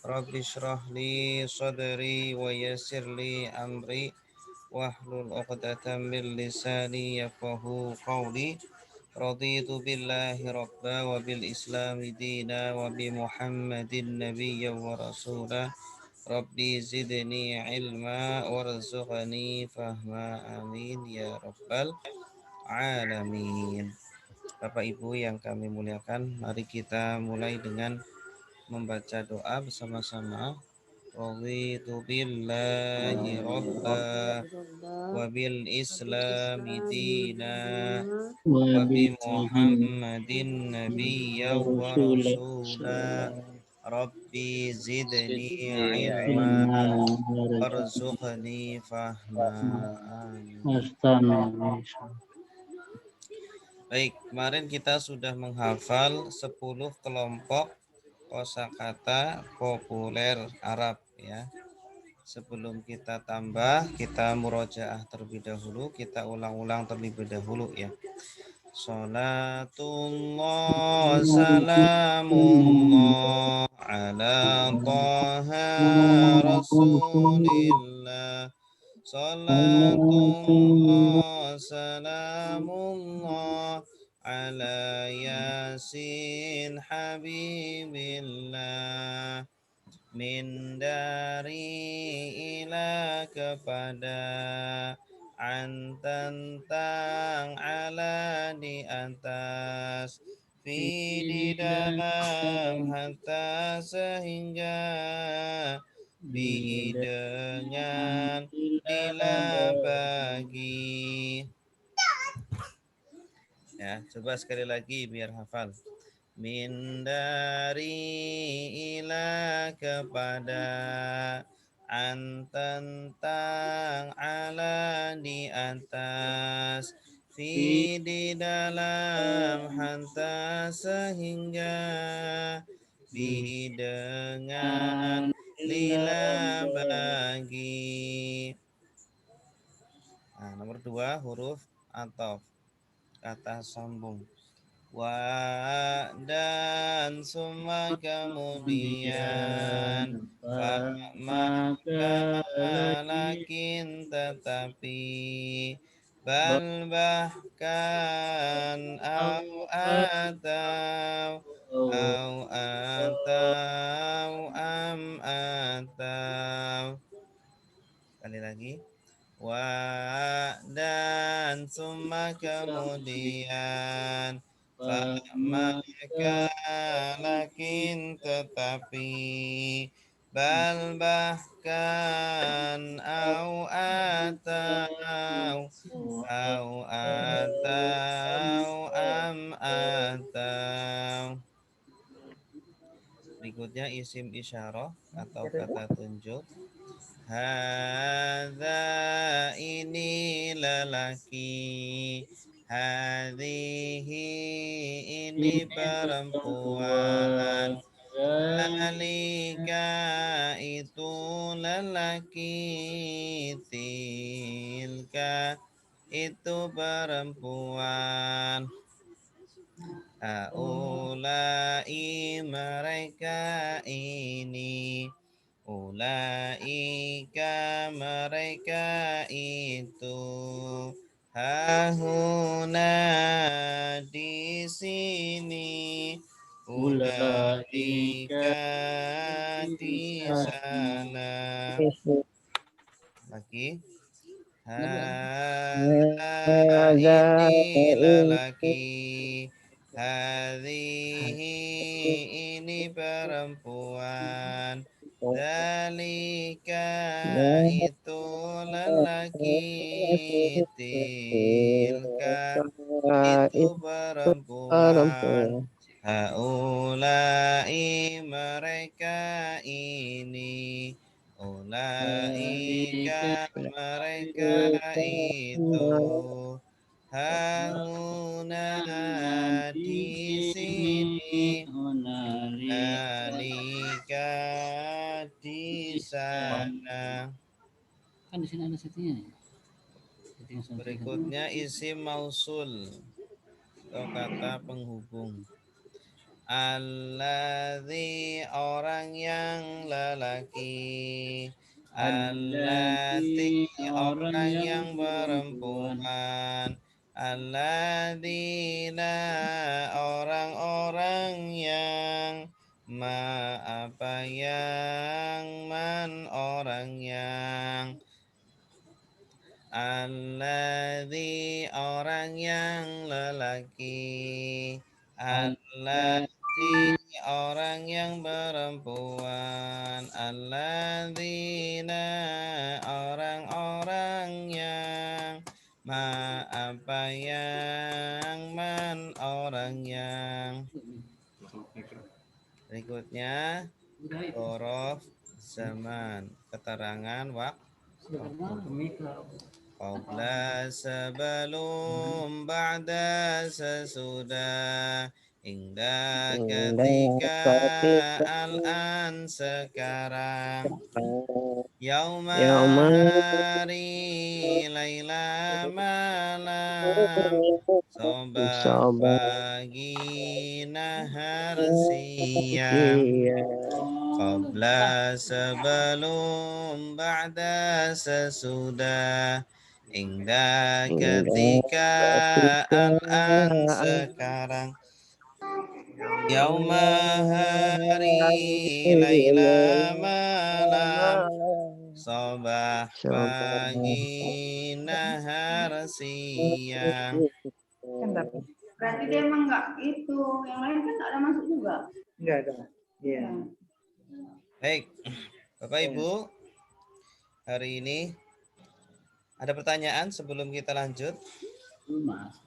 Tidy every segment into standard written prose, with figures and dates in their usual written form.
Rabbi shrah li sadri wa yassir li amri wahlul 'uqdatam min lisani yafqahu qawli. Raditu billahi rabba wa bil islami dina wa bi Muhammadin nabiyya wa rasulah. Rabbi zidni ilma warzuqni fahma amin ya rabbal alamin. Bapak Ibu yang kami muliakan, mari kita mulai dengan membaca doa bersama-sama. Raditu billahi rabba wa bil islami dina wa bi Muhammadin nabiyya wa rasula. Rabbi zidni ilma warzuqni fahma. Amin. Baik, kemarin kita sudah menghafal 10 kelompok kosakata populer Arab ya. Sebelum kita tambah, kita murojaah terlebih dahulu, kita ulang-ulang terlebih dahulu ya. Salatullah salamullah ala taha rasulillah. Salatullah salamullah ala yasin habibillah. Min dari ila kepada, an tentang, ala di atas, fi di dalam, hatta sehingga, bi dengan, lila bagi. Ya, coba sekali lagi biar hafal. Min dari ila kepada, an tentang, ala di atas, fi di dalam, hatta sehingga, bi dengan, lila bagi. Nah, nomor 2 huruf ataf, kata sambung. Wa dan summa kemudian, fa maka lakin tetapi, bal bahkan, au atau am atau. Sekali lagi. Wa dan summa kemudian, fa maka lakin tetapi, bal bahkan, au atau am atau. Berikutnya isim isyarah atau kata tunjuk. Hadza ini lelaki, hadhihi ini perempuan, dzalika itu lelaki, tilka itu perempuan. Haulai mereka ini, ulaika mereka itu, hahuna di sini, ulaika di sana. Lagi. Hadza ini lelaki, hadhihi ini perempuan, dzalika itu lelaki, tilka itu perempuan, haulai mereka ini, ulaika mereka itu, hahuna di sini, hunalika di sana. Kan di sini ada settingnya. Berikutnya isim mausul atau kata penghubung. Alladzi orang yang lelaki. Allati Allati orang orang yang yang perempuan. perempuan. Alladzina orang-orang yang apa yang man orang yang alladzi orang yang lelaki. Allati Allati orang yang perempuan. Alladzina orang-orang yang apa yang man orang yang. Berikutnya udah itu. huruf zaman, keterangan waktu. Qabla sebelum, ba'da sesudah, hingga ketika, al-an sekarang, yauma hari, laila malam, sobah pagi, nahar siang. Qabla sebelum, ba'da sesudah, hingga ketika, al-an sekarang, yauma hari, laila malam, sobah pagi, nahar siang. Berarti dia emang nggak itu, yang lain kan nggak ada masuk juga. Enggak ada. Iya. Baik, Bapak Ibu, hari ini ada pertanyaan sebelum kita lanjut? Mas.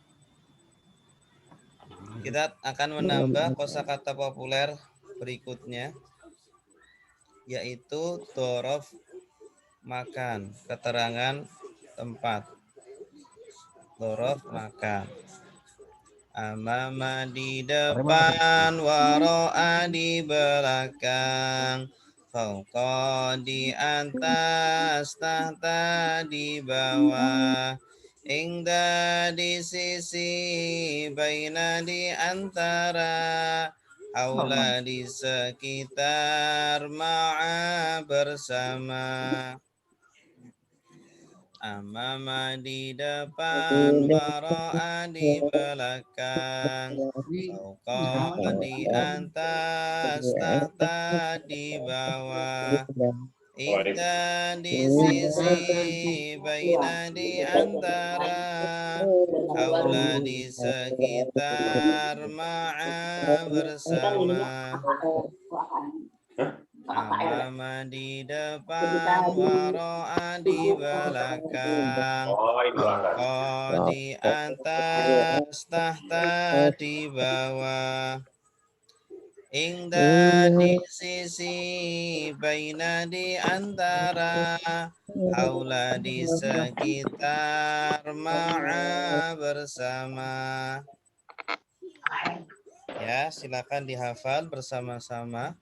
Kita akan menambah kosakata populer berikutnya, yaitu dorof makan, keterangan tempat. Dorof makan. Amama di depan, waro'a di belakang, fauqa di atas, tahta di bawah, ingda di sisi, baina di antara, haula di sekitar, ma'a bersama. Amama di depan, waro'a di belakang, fauqa di atas, tahta di bawah, inda di sisi, baina di antara, haula di sekitar, ma'a bersama. Amama di depan, waro'a di belakang, fauqa di atas, tahta di bawah, ingda di sisi, baina di antara, haula di sekitar, ma'a bersama. Ya, silakan dihafal bersama-sama.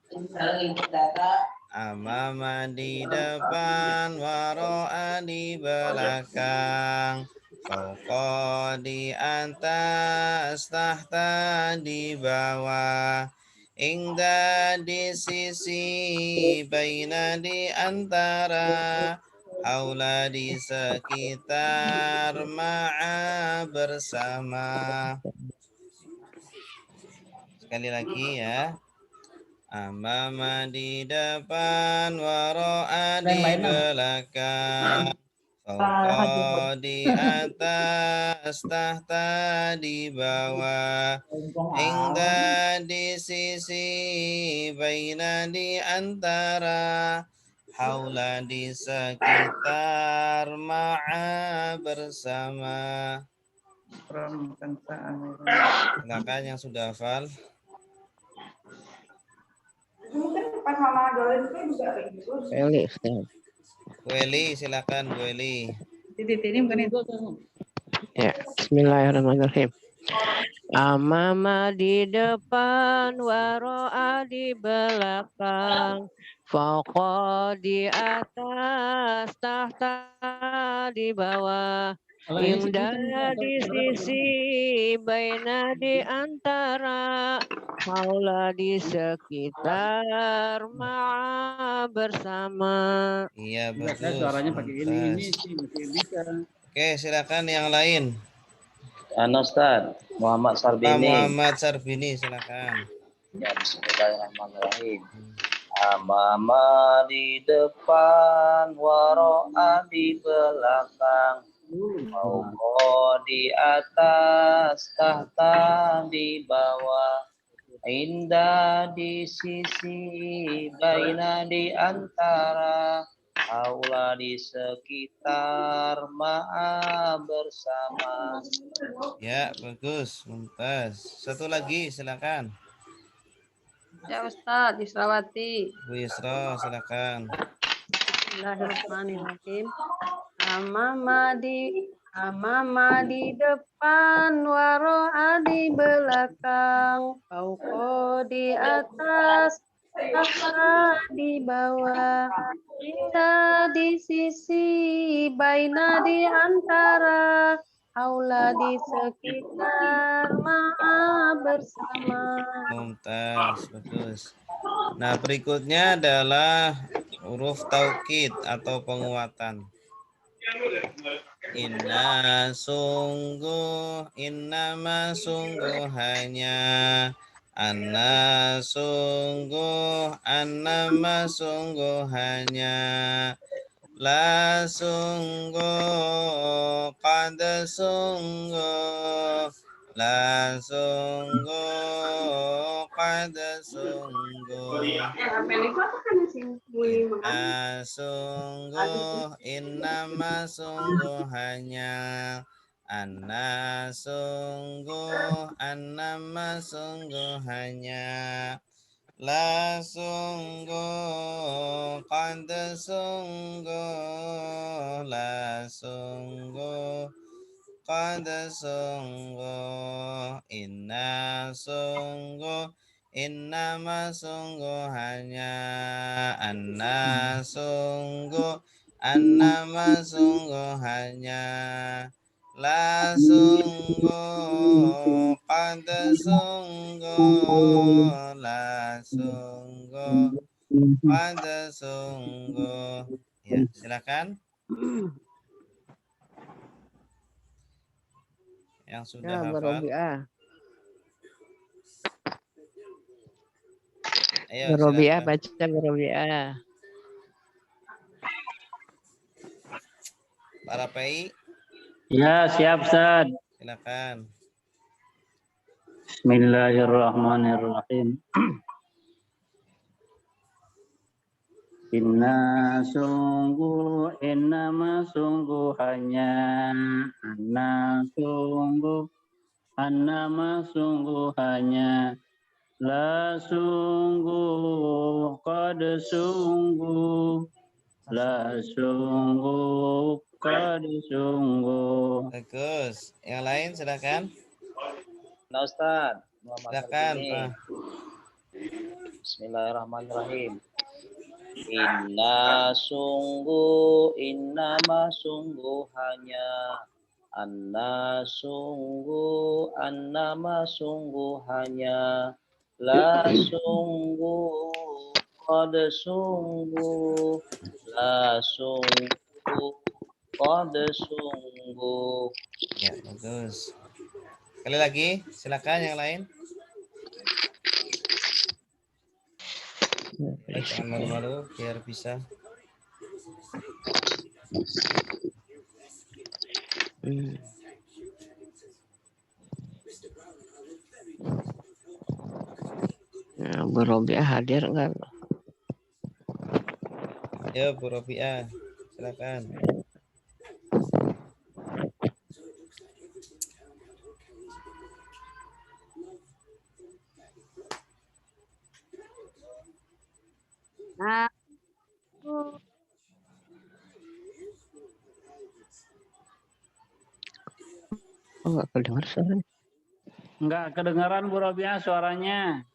Amama di depan, waro'a di belakang, fauqa di atas, tahta di bawah, ingda di sisi, baina di antara, haula di sekitar, ma'a bersama. Sekali lagi ya. Amama di depan, waro'a di belakang, fauqa di atas, tahta di bawah, ingda di sisi, baina di antara, haula di sekitar, ma'a bersama. Silakan yang sudah hafal. Mungkin pas Mama Dolin itu juga kayak gitu. Bu Eli, silakan Bu Eli. Titik ini bukan itu. Ya, bismillahirrahmanirrahim. Amama di depan, waro'a di belakang, fauqa di atas, tahta di bawah, Indah di sisi, baina di antara, haula di sekitar, ma'a bersama. Iya, Enggak, saya bagus. suaranya pakai ini Mumtaz. sih masih bisa. Oke, silakan yang lain. Ustaz, Muhammad Pak Sarbini. Muhammad Sarbini, silakan. Ya, bismillahirrahmanirrahim. Amama di depan, waro'a di belakang, fauqa di atas, tahta di bawah, indah di sisi, baina di antara, haula di sekitar, ma'a bersama. Ya, bagus. Mumtaz. Satu lagi, silakan. Ya Ustadz, Yusrawati. Bu Yusra, silakan. Bismillahirrahmanirrahim. Amama di depan, waro'a di belakang, fauqa di atas, tahta di bawah, indah di sisi, baina di antara, haula di sekitar, ma'a bersama. Mumtaz, bagus. Nah, berikutnya adalah huruf taukid atau penguatan. Inna sungguh, innama sungguh hanya, anna sungguh, annama sungguh hanya, la sungguh, qad sungguh, la sungguh, qad sungguh. Inna sungguh, innama sungguh hanya, anna sungguh, annama sungguh hanya, la sungguh, qad sungguh, la sungguh, qad sungguh, inna sungguh, innama sungguh hanya, anna sungguh, annama sungguh hanya, la sungguh, qad sungguh, la sungguh, qad sungguh. Ya, silakan. Yang sudah Ya, Bu hafal. Robiah. Ayo, Bu Robiah, silakan. baca Bu Robiah. Para PI, Ya, siap Ustaz. silakan. Bismillahirrahmanirrahim. Innama sungguh hanya, annama sungguh hanya, la sungguh, qad sungguh, la sungguh, qad sungguh. Bagus. Yang lain silakan. Nah, Ustaz, Muhammad Silakan, Sarbini. Pak. Bismillahirrahmanirrahim. Inna sungguh, innama sungguh hanya, anna sungguh, annama sungguh hanya, la sungguh, qad sungguh, la sungguh, qad sungguh. Ya, bagus. Sekali lagi, silakan yang lain. Jangan malu-malu biar bisa. Ya, Bu Robiah hadir enggak? Ya, Bu Robiah, silakan. Nah, Oh, enggak kedengar suaranya. Enggak kedengaran Bu Robiah suaranya.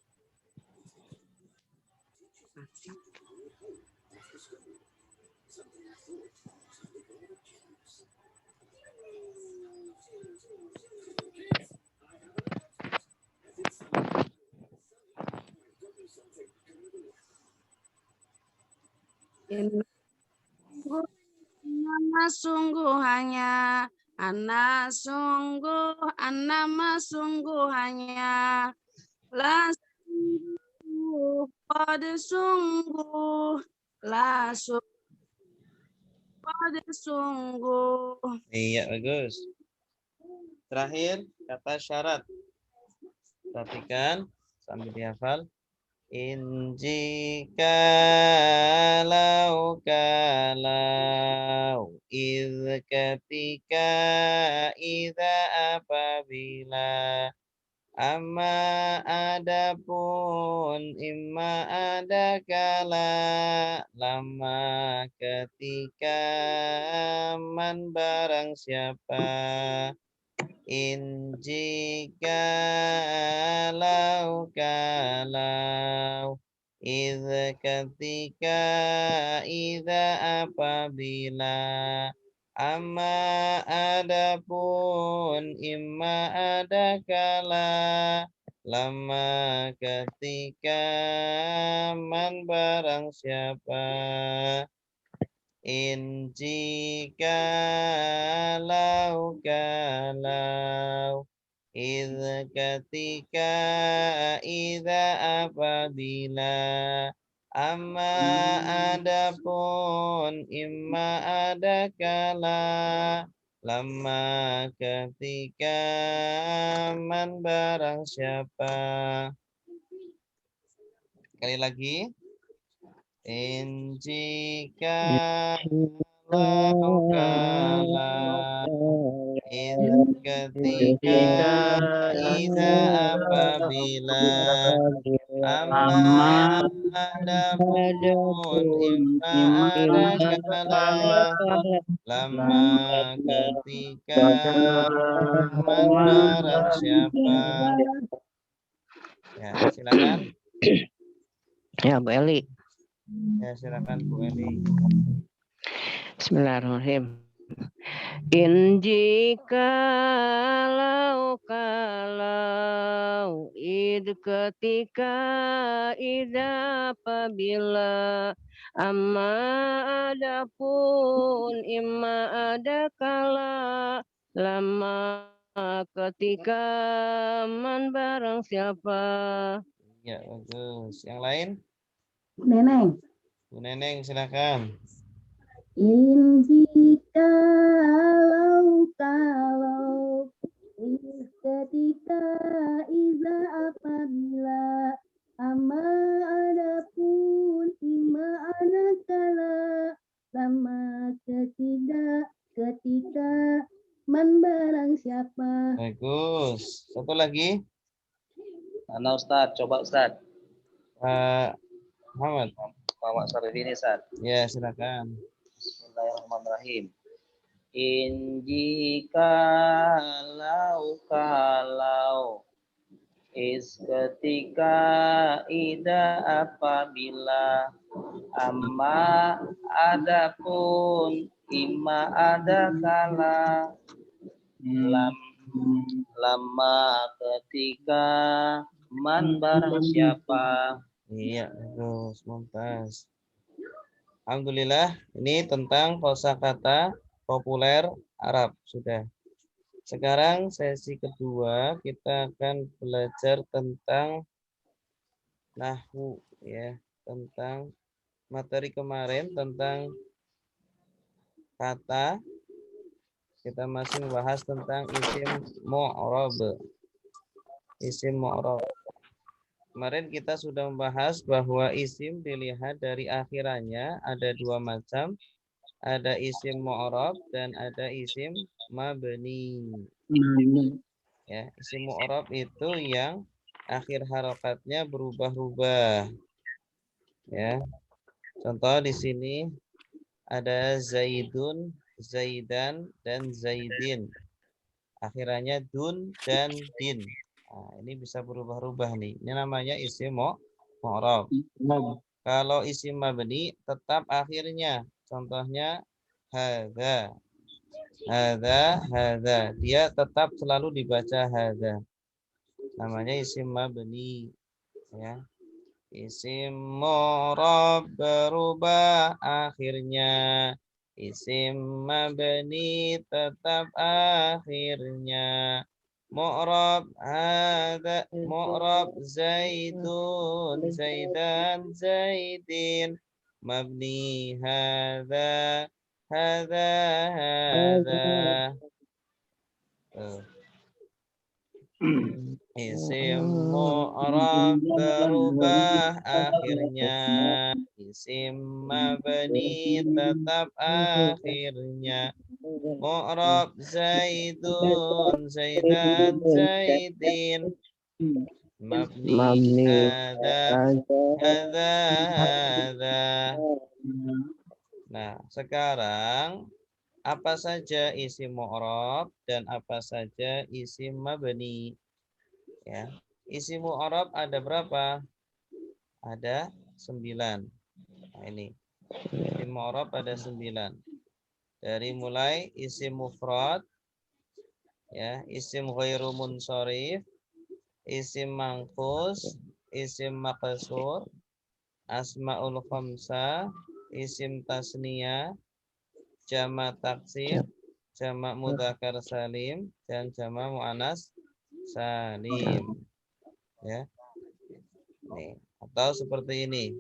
Nama sungguh hanya, anak nama sungguh hanya, la sungguh, pada sungguh, la sungguh, pada sungguh. Iya, bagus. Terakhir, kata syarat. Perhatikan sambil dihafal. In jikalau iz ketika idza apabila amma adapun imma ada kala lama ketika man barang siapa in jikalau iz ketika idza apabila amma adapun imma ada kala lama ketika man barang siapa in jikalau iz ketika idza apabila amma adapun imma ada kala lama ketika man barang siapa. Sekali lagi. In jikalau iz ketika idza apabila amma adapun imma ada kala lama ketika man barang siapa. Ya, silakan. Ya, Bu Eli. Ya, silakan Bu Eli. Bismillahirrahmanirrahim. In jikalau id ketika ida apabila amma adapun imma ada kala lama ketika man barang siapa. Ya, bagus. Yang lain? Neneng. Bu Neneng, silakan. In jikalau ketika iza apabila amma adapun ima anakala lama ketika man barang siapa. Bagus. Satu lagi. Mana Ustaz? Coba Ustaz. Muhammad. Bawa Sarifini Ustaz. Ya, silakan. Bismillahirrahmanirrahim. In jikalau is ketika ida apabila amma adapun imma ada kala lama ketika man barang siapa. Iya, bagus. Mumtaz. Alhamdulillah, ini tentang kosakata populer Arab sudah. Sekarang sesi kedua kita akan belajar tentang nahwu ya, tentang materi kemarin tentang kata. Kita masih membahas tentang isim mu'rab. Isim mu'rab. Kemarin kita sudah membahas bahwa isim dilihat dari akhirannya ada dua macam. Ada isim mu'rab dan ada isim mabni. Ya, isim mu'rab itu yang akhir harokatnya berubah-ubah. Ya. Contoh di sini ada Zaidun, Zaidan, dan Zaidin. Akhirannya dun dan din. Nah, ini bisa berubah-ubah nih. Ini namanya isim mu'rab. Kalau isim mabni tetap akhirnya. Contohnya hadza. Hadza. Dia tetap selalu dibaca hadza. Namanya isim mabni ya. Isim mu'rab berubah akhirnya. Isim mabni tetap akhirnya. Mu'rab ada mu'rab zaidun zaidan zaidin. Mabni hadza hadza hadza. Isim mu'rab berubah akhirnya. Isim mabni tetap akhirnya. Mu'rab zaidun zaidan zaidin. Mabni hadza hadza hadza. Nah, sekarang apa saja isim mu'rab dan apa saja isim mabni? Ya. Isim mu'rab ada berapa? Ada 9. Nah, ini. Isim mu'rab ada 9. Dari mulai isim mufrad, ya, isim ghairu munsharif, isim mangkus, isim maqsur, asmaul khamsah, isim tasniyah, jamak taksir, jamak mudzakkar salim, dan jamak muannas salim. Ya. Nih, atau seperti ini.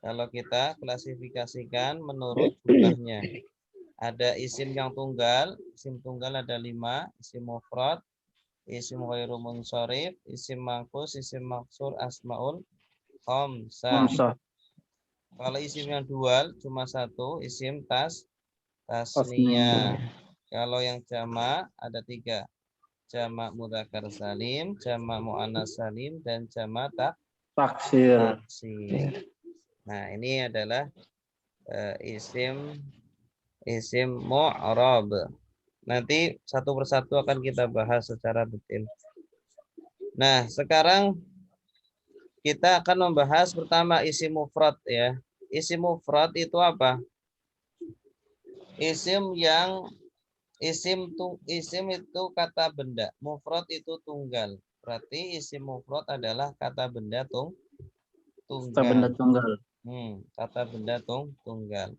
Kalau kita klasifikasikan menurut jumlahnya. Ada isim yang tunggal, isim tunggal ada 5, isim mufrad, isim ghairu munsharif, isim mangkus, isim maksur, asmaul khamsah. Kalau isim yang dual cuma 1, isim tasniyah. Kalau yang jamak ada 3. Jamak mudzakkar salim, jamak muannas salim, dan jamak taksir. Nah, ini adalah isim mu'rab. Nanti satu persatu akan kita bahas secara detail. Nah, sekarang kita akan membahas pertama isim mufrad ya. Isim mufrad itu apa? Isim itu kata benda. Mufrad itu tunggal. Berarti isim mufrad adalah kata benda tunggal. Kata benda tunggal. Kata benda tunggal.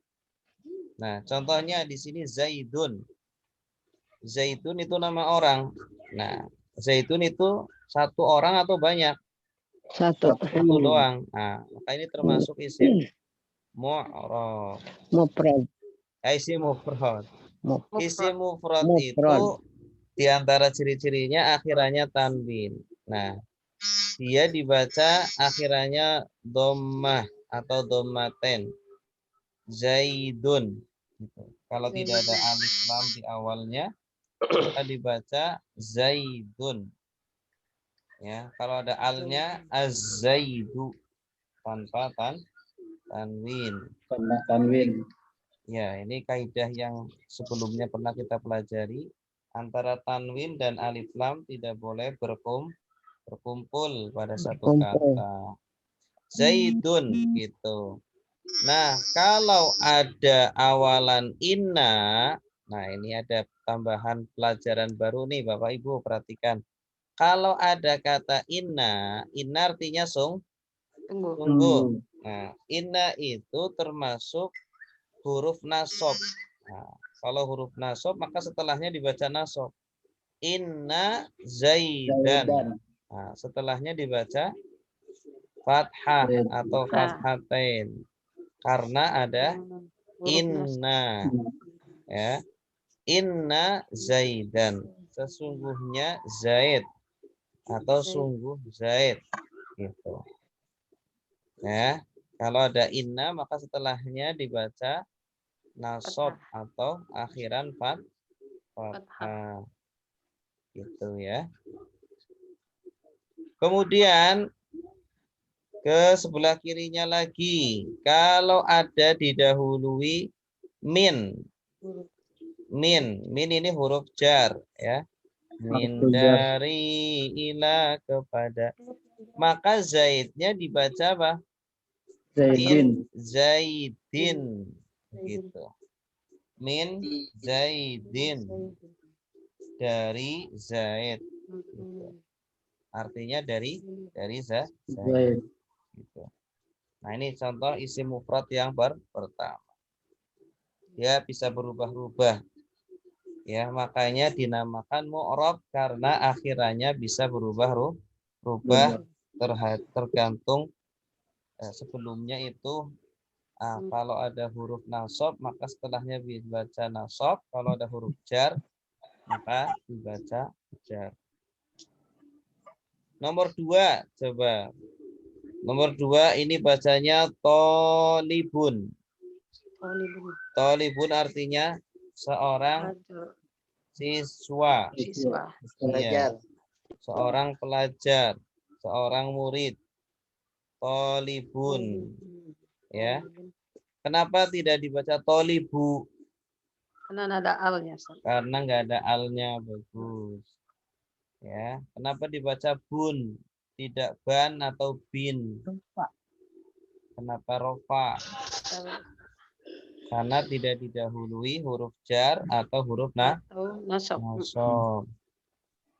Nah, contohnya di sini Zaidun. Zaidun itu nama orang. Nah, Zaidun itu satu orang atau banyak? Satu doang. Nah, maka ini termasuk isim mu'rab. Isim mufrad. Isim mufrad itu di antara ciri-cirinya akhirannya tanwin. Nah, dia dibaca akhirannya dhammah atau dhammaten. Zaidun. Gitu. Kalau tidak ada alif lam di awalnya, maka dibaca Zaidun. Ya, kalau ada alnya az-zaidu tanpa tanwin. Ya, ini kaidah yang sebelumnya pernah kita pelajari. Antara tanwin dan alif lam tidak boleh berkumpul pada satu kata. Zaidun gitu. Nah, kalau ada awalan inna, nah ini ada tambahan pelajaran baru nih Bapak Ibu, perhatikan. Kalau ada kata inna artinya sungguh. Nah, inna itu termasuk huruf nasab. Nah, kalau huruf nasab maka setelahnya dibaca nasab. Inna zaidan. Nah, setelahnya dibaca fathah atau fathatain. Karena ada inna. Ya. Inna zaidan. Sesungguhnya Zaid atau sungguh Zaid gitu. Ya. Kalau ada inna maka setelahnya dibaca nasab atau akhiran fathah. Gitu ya. Kemudian ke sebelah kirinya lagi. Kalau ada didahului min. Min ini huruf jar ya. Min dari ila kepada. Maka zaidnya dibaca apa? Zaidin gitu. Min zaidin. Dari Zaid. Gitu. Artinya dari Zaid. Gitu. Nah, ini contoh isim mufrad yang pertama. Dia bisa berubah-ubah. Ya, makanya dinamakan mu'rab karena akhirannya bisa berubah tergantung sebelumnya itu kalau ada huruf nasab maka setelahnya dibaca nasab, kalau ada huruf jar maka dibaca jar. Nomor 2 coba. Nomor 2 ini bacanya tolibun. Tolibun artinya seorang siswa. Iya. Seorang pelajar, seorang murid. Tolibun. Ya. Kenapa tidak dibaca tolibu? Karena ada alnya. Karena nggak ada alnya. Bagus. Ya. Kenapa dibaca bun? Tidak ban atau bin? Kenapa rofa? Karena tidak didahului huruf jar atau huruf nasab.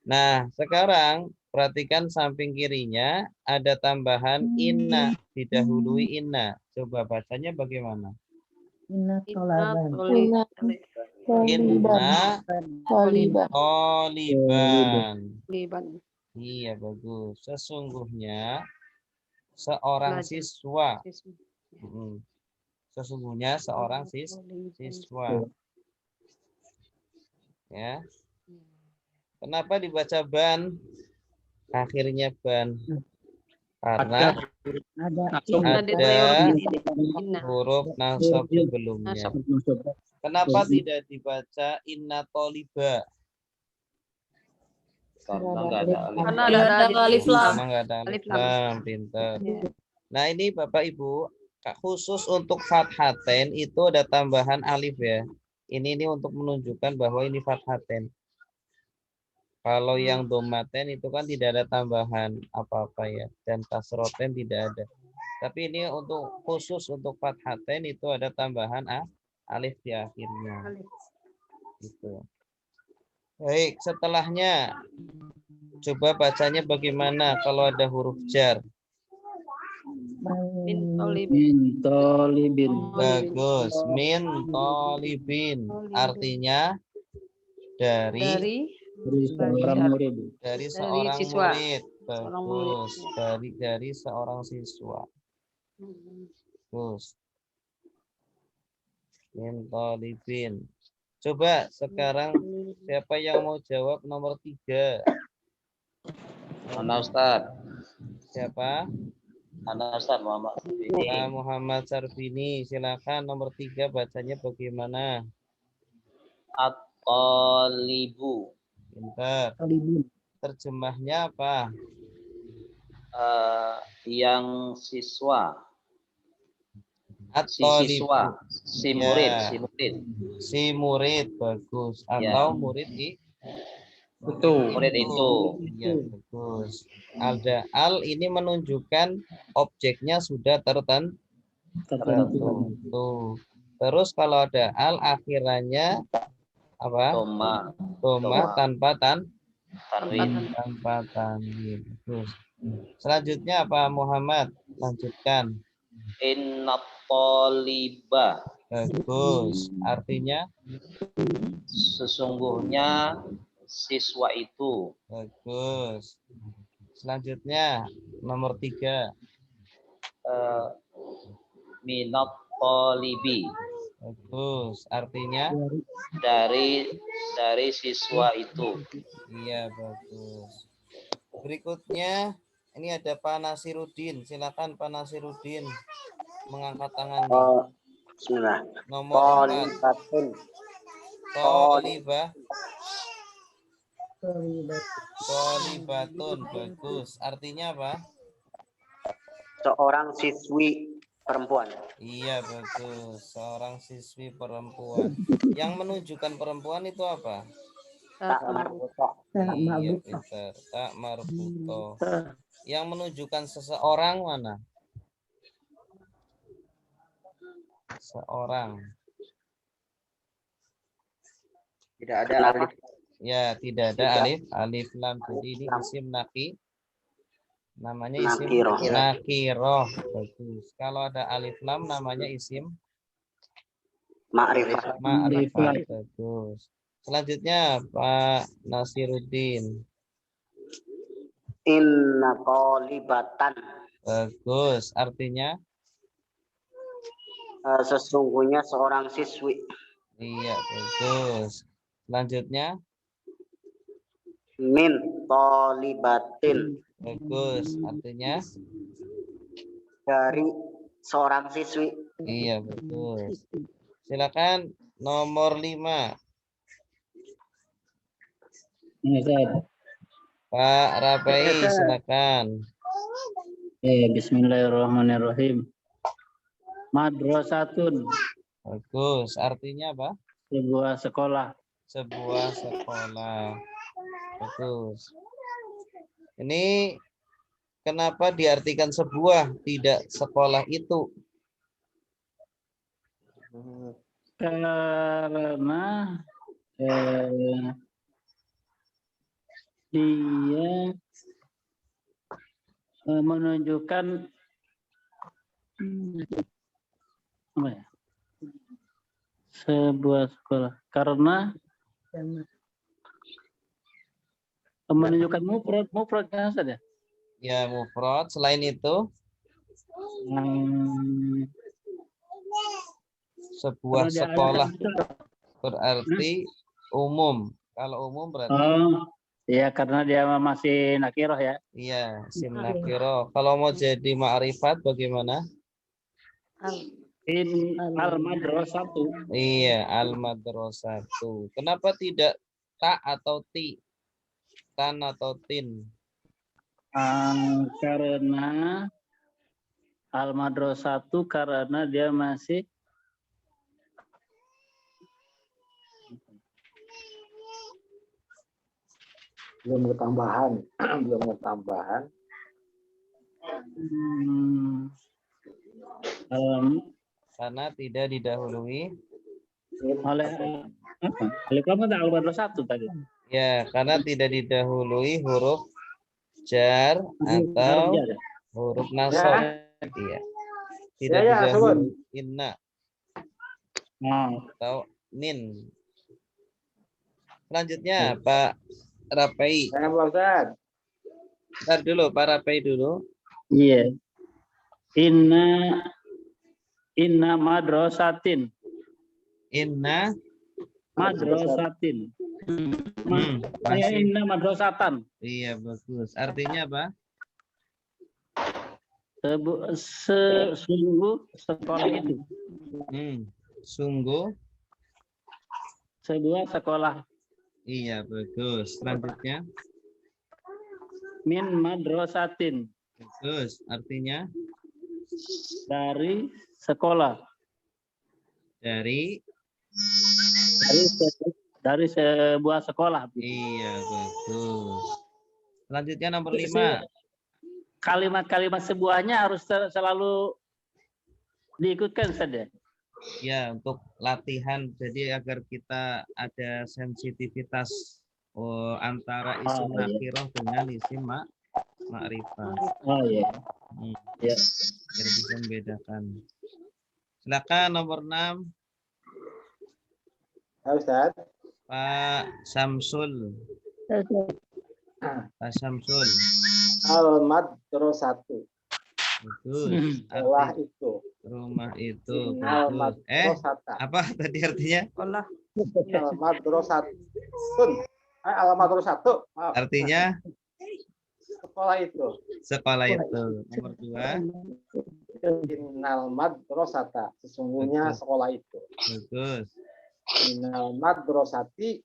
Nah, sekarang perhatikan samping kirinya ada tambahan inna, didahului inna. Coba bacanya bagaimana? Inna tolaban. Inna toliban. Iya, bagus. Sesungguhnya seorang siswa. Sesungguhnya seorang siswa. Ya. Kenapa dibaca ban? Akhirnya ban. Karena ada huruf nasab sebelumnya. Kenapa tidak dibaca inna toliba? Karena nggak ada alif. Karena ada alif lam. Karena nggak ada alif lam. Pintar. Nah, ini Bapak Ibu, khusus untuk fathaten itu ada tambahan alif ya. Ini untuk menunjukkan bahwa ini fathaten. Kalau yang domaten itu kan tidak ada tambahan apa-apa ya. Dan kasroten tidak ada. Tapi ini untuk khusus untuk fathaten itu ada tambahan alif di akhirnya. Gitu. Baik, setelahnya coba bacanya bagaimana kalau ada huruf jar. Min tolibin. Bagus. Min tolibin. Artinya dari seorang murid. Dari seorang murid. Bagus. Dari seorang siswa. Bagus. Min tolibin. Coba sekarang siapa yang mau jawab nomor 3? Mana Ustaz? Siapa? Mana Ustaz Muhammad Sarbini. Pak Muhammad Sarbini. Silakan nomor 3 bacanya bagaimana? At-talibu. Pintar. Terjemahnya apa? Yang siswa. Atau Siswa. Si murid. Ya. Si murid. Si murid, bagus. Atau murid Murid itu. Ya, bagus. Ada al ini menunjukkan objeknya sudah tertentu. Tuh. Terus kalau ada al akhirannya apa? Toma tanpa Tanwin. tanpa tanwin. Terus selanjutnya apa Muhammad? Lanjutkan. Inna toliba. Bagus. Artinya Sesungguhnya siswa itu. bagus. Selanjutnya nomor 3. Minat tolibi. Bagus. Artinya Dari siswa itu. iya, bagus. Berikutnya ini ada Pak Nasirudin. Silakan Pak Nasirudin mengangkat tangan. Bismillah. Nomor 4. Tolibatun. Bagus. Artinya apa? Seorang siswi perempuan. Iya, bagus. Seorang siswi perempuan. Yang menunjukkan perempuan itu apa? Tak marbutoh. Iya, pintar. Tak marbutoh. Yang menunjukkan seseorang mana? Seorang. Tidak ada alif. Ya, tidak ada alif lam. Jadi ini isim Namanya isim Nakiroh. nakiroh. Bagus. Kalau ada alif lam namanya isim Ma'rifah. ma'rifat. Bagus. Selanjutnya Pak Nasiruddin. Inna tolibatan. Bagus. Artinya? Sesungguhnya seorang siswi. Iya, bagus. Selanjutnya? Min tolibatin. Bagus. Artinya? Dari seorang siswi. Iya, bagus. Silakan nomor 5. Pak Rapai, silakan. Bismillahirrahmanirrahim. Madrasatun. Bagus. Artinya apa? Sebuah sekolah. Sebuah sekolah. Bagus. Ini kenapa diartikan sebuah, tidak sekolah itu? Karena dia menunjukkan apa ya? Sebuah sekolah. Karena menunjukkan mufrad kan saja. Ya, mufrad. Selain itu, sebuah sekolah berarti umum. Kalau umum berarti iya, karena dia masih nakiroh ya. iya, isim nakiro. Kalau mau jadi ma'rifat bagaimana? Al-madrasatu. Iya, al-madrasatu. Kenapa tidak ta atau ti? Tan atau tin? Karena al-madrasatu karena dia masih belum ada tambahan. Belum ada tambahan. Karena tidak didahului oleh alif lam kan al-madrasatu tadi. ya, karena tidak didahului huruf jar atau huruf nasab. Iya. Tidak didahului inna atau min. Selanjutnya Pak Rapai. Saya Pak Ustaz. Bentar dulu, Pak Rapai dulu. Iya. Inna madrasatin. Inna Madrasatin. Inna madrasatan. Iya, bagus. Artinya apa? Sungguh sekolah itu. Sungguh sebuah sekolah. Iya, bagus. Selanjutnya Min madrasatin. bagus. Artinya dari sekolah. Dari sebuah sekolah. Iya, bagus. Selanjutnya nomor 5. Kalimat-kalimat sebuahnya harus selalu diikutkan saja. Ya, untuk latihan jadi agar kita ada sensitivitas antara isim nakirah dengan isim ma'rifah. Oh iya. Ya. Biar bisa membedakan. Silakan nomor 6. Ustaz. Pak Samsul. Pak Samsul. Al-madrasatu. Bagus. Sekolah itu. Rumah itu. Al-madrasata. Apa tadi artinya? Sekolah. Al-madrasatun. Al-madrasatu. Artinya? Sekolah itu. Sekolah itu. Nomor 2. Innal madrasata. Sesungguhnya sekolah itu. Bagus. Innal madrasati.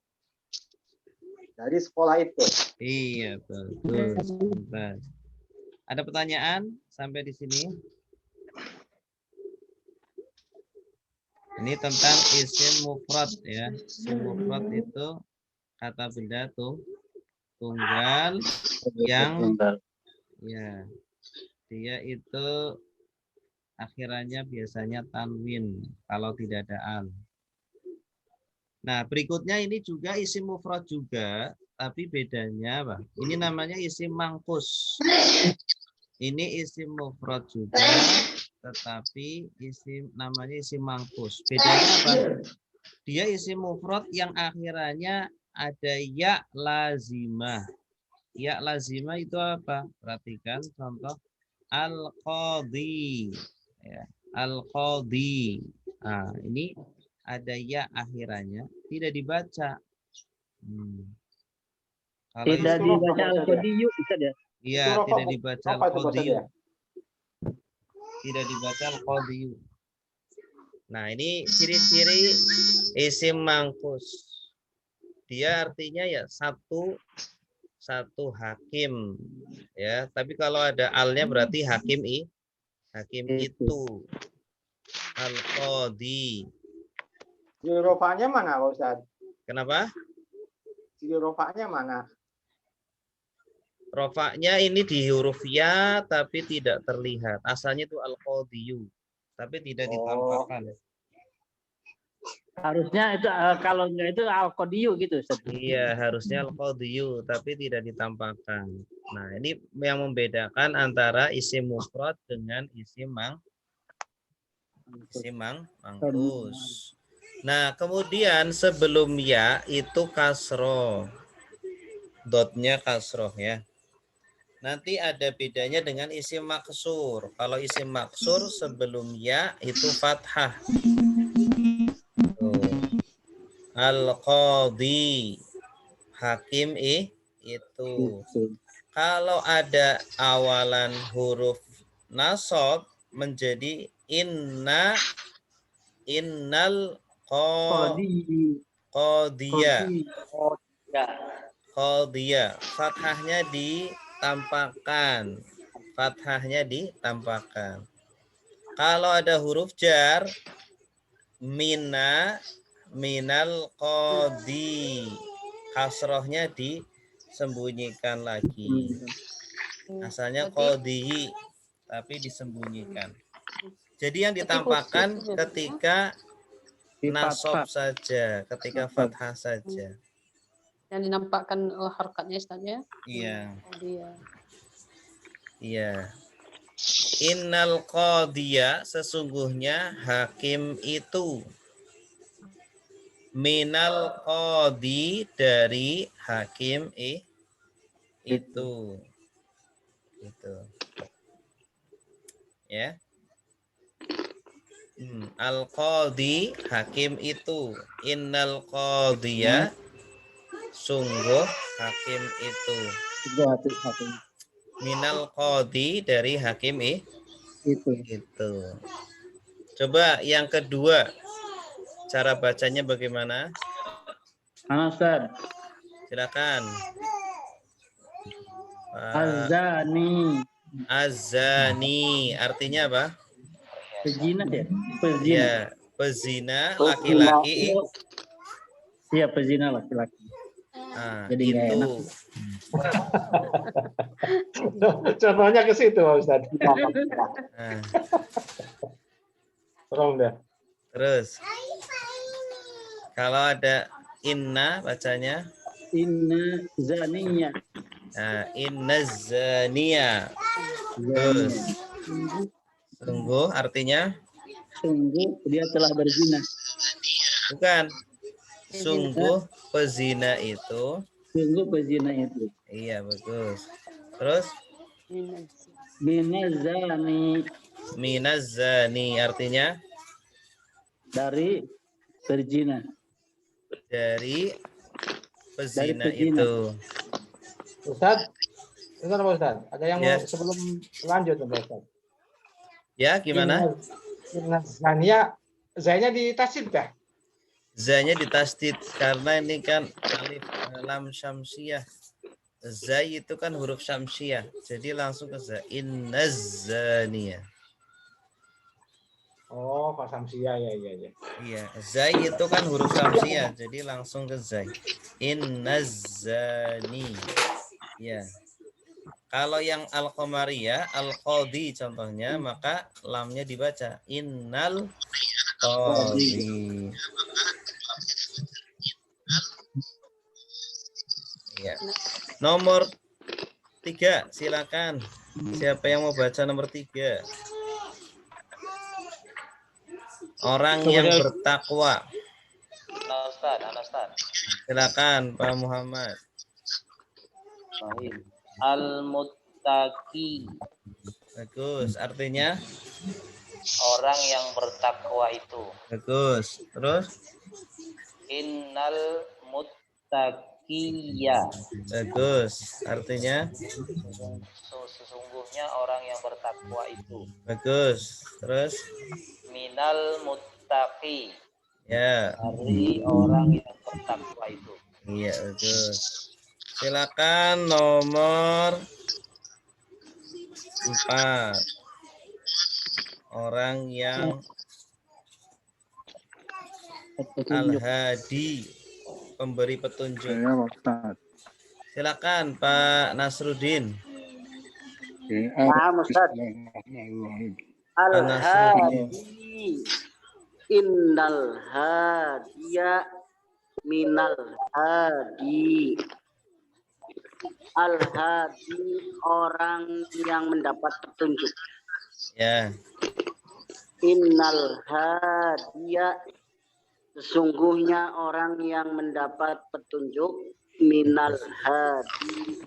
Dari sekolah itu. Iya, bagus. Bentar. Ada pertanyaan sampai di sini? Ini tentang isim mufrad ya. Isim mufrad itu kata benda tunggal yang ya dia itu akhirannya biasanya tanwin kalau tidak ada al. Nah, berikutnya ini juga isim mufrad juga, tapi bedanya apa? Ini namanya isim mangkus. Ini isim mufrad juga, tetapi namanya isim mangkus. Bedanya apa? Dia isim mufrad yang akhirannya ada ya lazimah. Ya lazimah itu apa? Perhatikan contoh al-qadhi. Ya, al-qadhi. Nah, ini ada ya akhirannya, tidak dibaca. Kalau Tidak Itu dibaca apa maksudnya? al-qadiyu bisa ya? iya, Itu tidak dibaca apa itu al-qadhiyu. maksudnya? Tidak dibaca al-qadhiyu. Nah, ini ciri-ciri isim mangkus. Dia artinya ya satu hakim, ya. Tapi kalau ada alnya berarti hakim itu al-qadhi. Rofanya mana Pak Ustaz? Kenapa? Rofanya mana? Rofaknya ini di huruf ya tapi tidak terlihat. Asalnya itu al-qadhiyu, tapi tidak ditampakkan. Harusnya itu kalau enggak itu al-qadiyu gitu Ustaz. Iya, harusnya al-qadhiyu tapi tidak ditampakkan. Nah, ini yang membedakan antara isim mufrad dengan isim mangkus. Nah, kemudian sebelum ya itu kasroh. Dotnya kasroh ya. Nanti ada bedanya dengan isim maksur. Kalau isim maksur sebelum ya itu fathah. Al-qadhi, hakim itu. Kalau ada awalan huruf nasab menjadi innal qadiyah. Qadiyah. Fathahnya ditampakkan. Kalau ada huruf jar minal qadi, kasrohnya disembunyikan lagi. Asalnya qadi tapi disembunyikan. Jadi yang ditampakkan ketika nasab saja, ketika fathah saja. Yang dinampakkan harokatnya Ustaz ya? Iya. Qadiyah. Iya. Innal qadiyah, sesungguhnya hakim itu. Minal qadi, dari hakim itu. Gitu. Ya. Al-qadi, hakim itu. Innal qadiyah, sungguh hakim itu. Minal qadi, dari hakim itu. Coba yang kedua, cara bacanya bagaimana? Ustaz. Silakan. Az-zani. Az-zani artinya apa? Pezina ya? Ya, pezina laki-laki. Iya, pezina laki-laki. Nah, jadi nggak itu. enak. Contohnya ke situ Pak Ustaz. Nah, Tolong deh. terus kalau ada inna bacanya Inna zaniya. nah, inna zaniya. Terus sungguh artinya Sungguh dia telah berzina. bukan. Sungguh pezina itu. Sungguh pezina itu. Iya, bagus. Terus Minazani. Minazani artinya Dari berzina. dari pezina Dari pezina. itu. Ustaz, bentar Pak Ustaz. Ada yang Ya. mau sebelum lanjut Pak Ustaz. Ya, gimana? Zania, Zanya di tasdid dah. Zanya ditasdid karena ini kan alif lam syamsiyah. Zai itu kan huruf syamsiyah. Jadi langsung ke za. Innazaniyah. Oh, Pak Samsia ya. Iya, zai itu kan huruf syamsiyah. Jadi langsung ke zai. Innazani. Ya. Kalau yang al-qamariyah, al-qadi contohnya, maka lamnya dibaca innal qadi. Ya. Nomor 3, silakan. Siapa yang mau baca nomor 3? Orang yang bertakwa. Anastan. Silakan Pak Muhammad. Baik. Al-muttaqi. Bagus. Artinya? Orang yang bertakwa itu. Bagus. Terus? Innal muttaqiyya. Bagus. Artinya? Sesungguhnya orang yang bertakwa itu. Bagus. Terus? Minal muttaqi. Ya. Dari orang yang bertakwa itu. Iya, bagus. Silakan nomor 4. Orang yang Al-Hadi, pemberi petunjuk. Silakan Pak Nasruddin. Nah, Ustaz. Al-hadi innal hadiya minal hadi. Al-hadi orang yang mendapat petunjuk. Ya. Innal hadiya sesungguhnya orang yang mendapat petunjuk minal hadi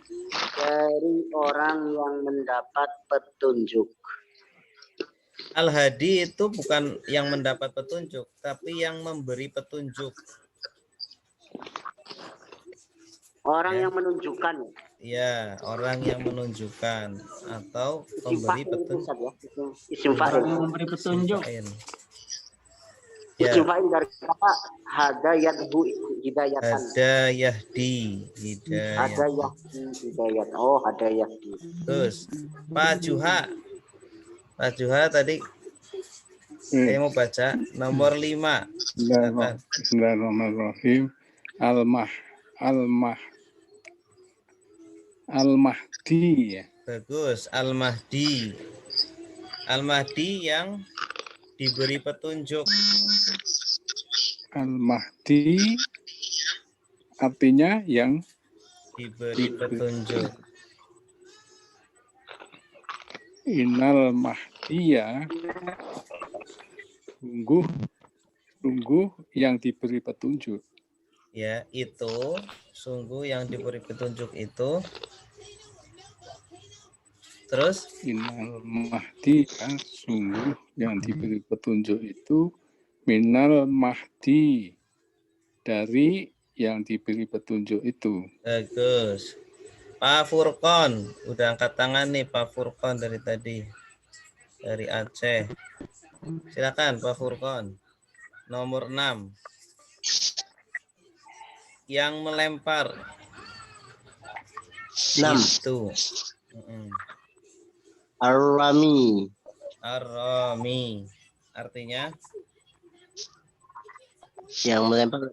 dari orang yang mendapat petunjuk. Al-Hadi itu bukan yang mendapat petunjuk, tapi yang memberi petunjuk. Orang yang menunjukkan. Ya, orang yang menunjukkan atau pemberi petunjuk. Isim fa'il. Orang yang memberi petunjuk. Ya. Isim fa'il dari kata hadayathu hidayatan. Hadayahdi, hidayah. Hidayat. Oh, hadayahdi. Terus Pak Juha. Pak Juha tadi saya mau baca nomor 5. Bismillahirrahmanirrahim. Al-Mahdi. Bagus, Al-Mahdi. Al-Mahdi yang diberi petunjuk. Al-Mahdi artinya yang diberi petunjuk. Innal mahdiya, sungguh yang diberi petunjuk. Ya, itu sungguh yang diberi petunjuk itu. Terus innal mahdiya, sungguh yang diberi petunjuk itu minal mahdi, dari yang diberi petunjuk itu. Bagus. Pak Furqon, udah angkat tangan nih Pak Furqon dari tadi. Dari Aceh. Silakan Pak Furqon. Nomor 6. Yang melempar. 6. Itu. Ar-Rami. Ar-Rami. Artinya? Yang melempar.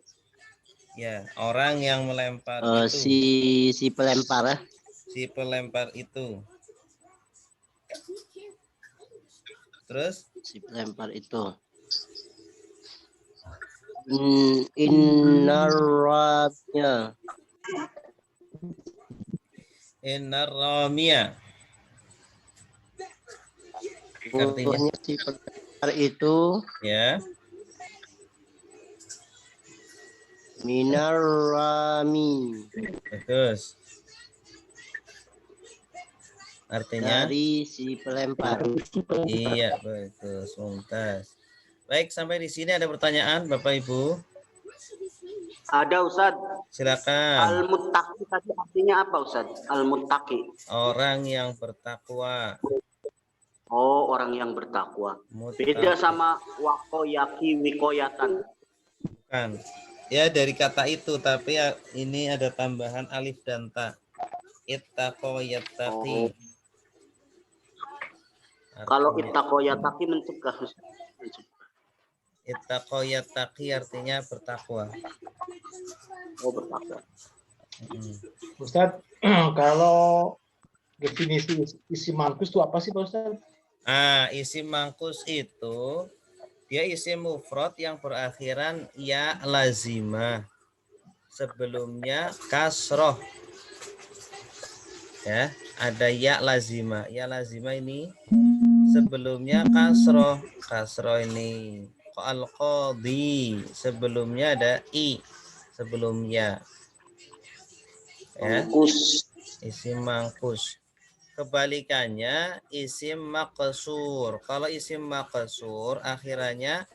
Ya, orang yang melempar itu. Si pelempar. Si pelempar itu. Terus? Si pelempar itu. Innar-Ramya. Innar-Ramya. Artinya si pelempar itu. Ya. Minar-Rami. Bagus. Artinya? Dari si pelempar. Iya, bagus. Mumtaz. Baik, sampai di sini ada pertanyaan Bapak Ibu? Ada Ustaz. Silakan. Al-Muttaqi tadi artinya apa Ustaz? Al-Muttaqi. Orang yang bertakwa. Oh, orang yang bertakwa. Beda sama wakoyaki wikoyatan. Bukan. Ya dari kata itu, tapi ya, ini ada tambahan alif dan ta. Ittaqo yattaqi. Kalau ittaqo yattaqi mencegah. Ittaqo yattaqi artinya bertakwa. Oh, bertakwa. Ustaz, kalau definisi isim mankus itu apa sih Pak Ustaz? Isim mangkus itu dia isim mufrad yang berakhiran ya lazimah. Sebelumnya kasroh. Ya, ada ya lazima. Ya lazima ini sebelumnya kasroh. Kasroh ini. Al-qadhi. Sebelumnya ada i. Sebelumnya. Ya. Isim mangkus. Kebalikannya isim maqsur. Kalau isim maqsur akhirannya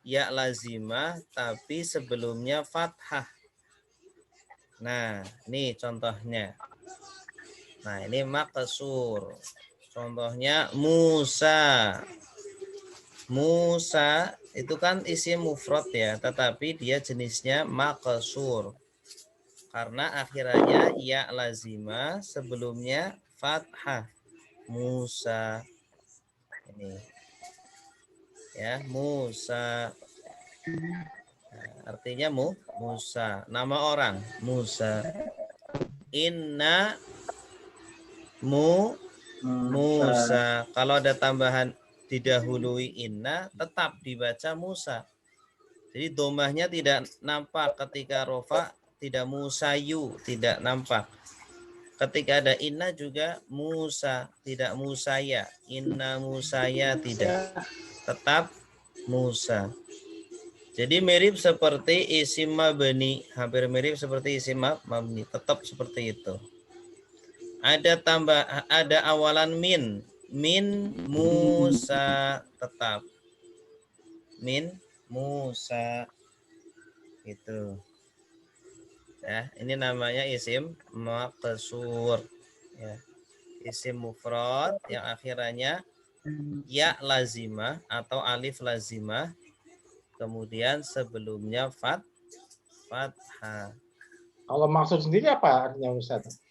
ya lazimah tapi sebelumnya fathah. Nah, ini contohnya. Nah, ini maqsur. Contohnya Musa. Musa itu kan isim mufrad ya, tetapi dia jenisnya maqsur. Karena akhirannya ya lazimah sebelumnya fathah. Musa. Ini. Ya, Musa. Nah, artinya Musa, nama orang Musa. Inna Musa. Kalau ada tambahan didahului inna tetap dibaca Musa. Jadi domahnya tidak nampak ketika rofa, tidak musayu, tidak nampak. Ketika ada inna juga Musa, tidak musaya. Inna musaya tidak. Tetap Musa. Jadi mirip seperti isim mabni, hampir mirip seperti isim mabni, tetap seperti itu. Ada awalan min Musa tetap. Min Musa itu. Ya, ini namanya isim maqsur. Ya. Isim mufrad yang akhirannya ya lazimah atau alif lazimah. Kemudian sebelumnya fathah. Kalau maksud sendiri apa artinya Ustaz?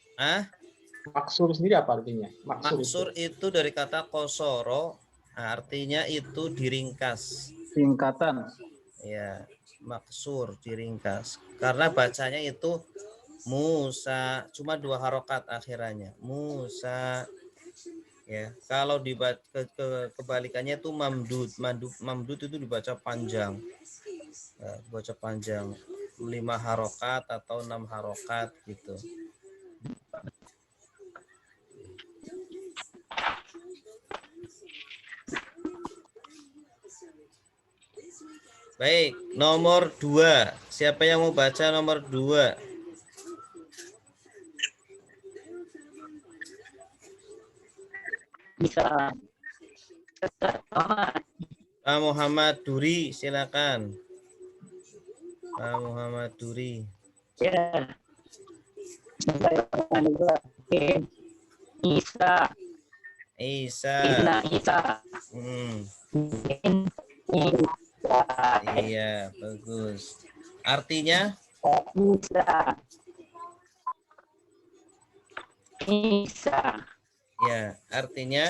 Maksur sendiri apa artinya? Maksur itu dari kata kosoro, artinya itu diringkas. Singkatan. Ya, maksur diringkas. Karena bacanya itu Musa, cuma 2 harokat akhirannya. Musa. Ya, kalau kebalikannya itu mamdud. Mamdud itu dibaca panjang. Ya, dibaca panjang. 5 harokat atau 6 harokat gitu. Baik, nomor 2. Siapa yang mau baca nomor 2? Bisa. Pak Muhammad Duri, silakan. Pak Muhammad Duri. Ya. Isa. Isa. Iya, bagus. Artinya? Isa. Ya, artinya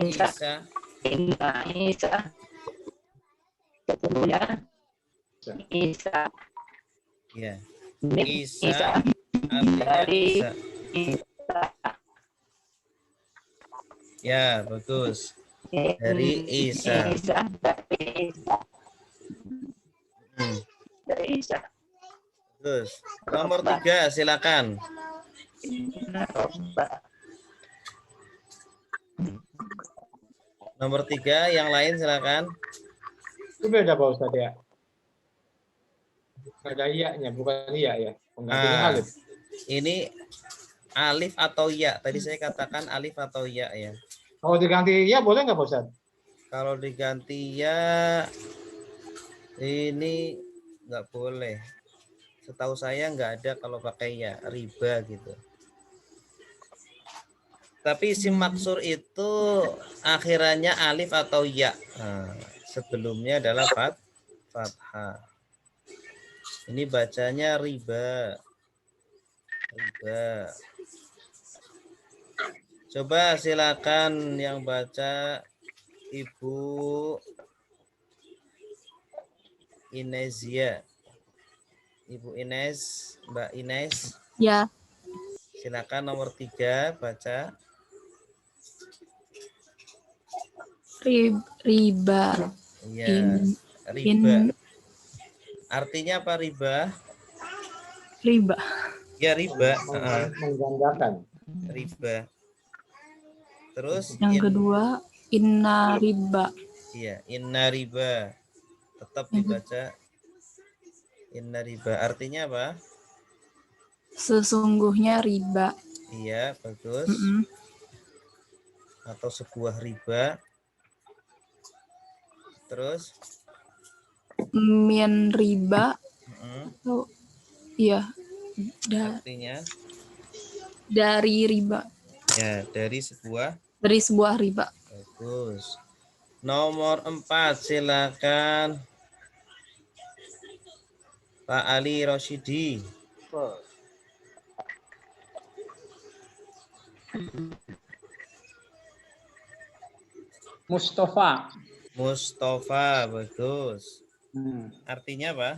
Isa. Isa. Ketemunya Isa. Ya. Isa. Artinya Isa. Ya, bagus. Dari Isa. Dari Isa. Bagus. Nomor 3, silakan. Nomor 3, yang lain silakan. Itu beda Pak Ustaz ya? Ada iya-nya, bukan iya ya. Penggantinya alif. Ini alif atau ya. Tadi saya katakan alif atau ya ya. Kalau diganti ya boleh nggak Pak Ustaz? Kalau diganti ya ini nggak boleh. Setahu saya nggak ada kalau pakai ya, riba gitu. Tapi isim maksur itu akhirannya alif atau ya. Nah, sebelumnya adalah fathah. Ini bacanya riba. Riba. Coba silakan yang baca Ibu Inezia. Ibu Ines, Mbak Ines. Ya. Silakan nomor 3 baca. Riba. Iya, riba. Artinya apa riba? Riba. Ya riba. Menggandakan. Riba. Terus Yang kedua, inna riba. Iya, inna riba. Tetap dibaca inna riba. Artinya apa? Sesungguhnya riba. Iya, bagus. Atau sebuah riba. Terus Min riba. Oh, iya. artinya Dari riba. ya, dari sebuah riba. Bagus. Nomor 4, silakan Pak Ali Rosyidi. Mustafa. Mustafa, bagus. Artinya apa?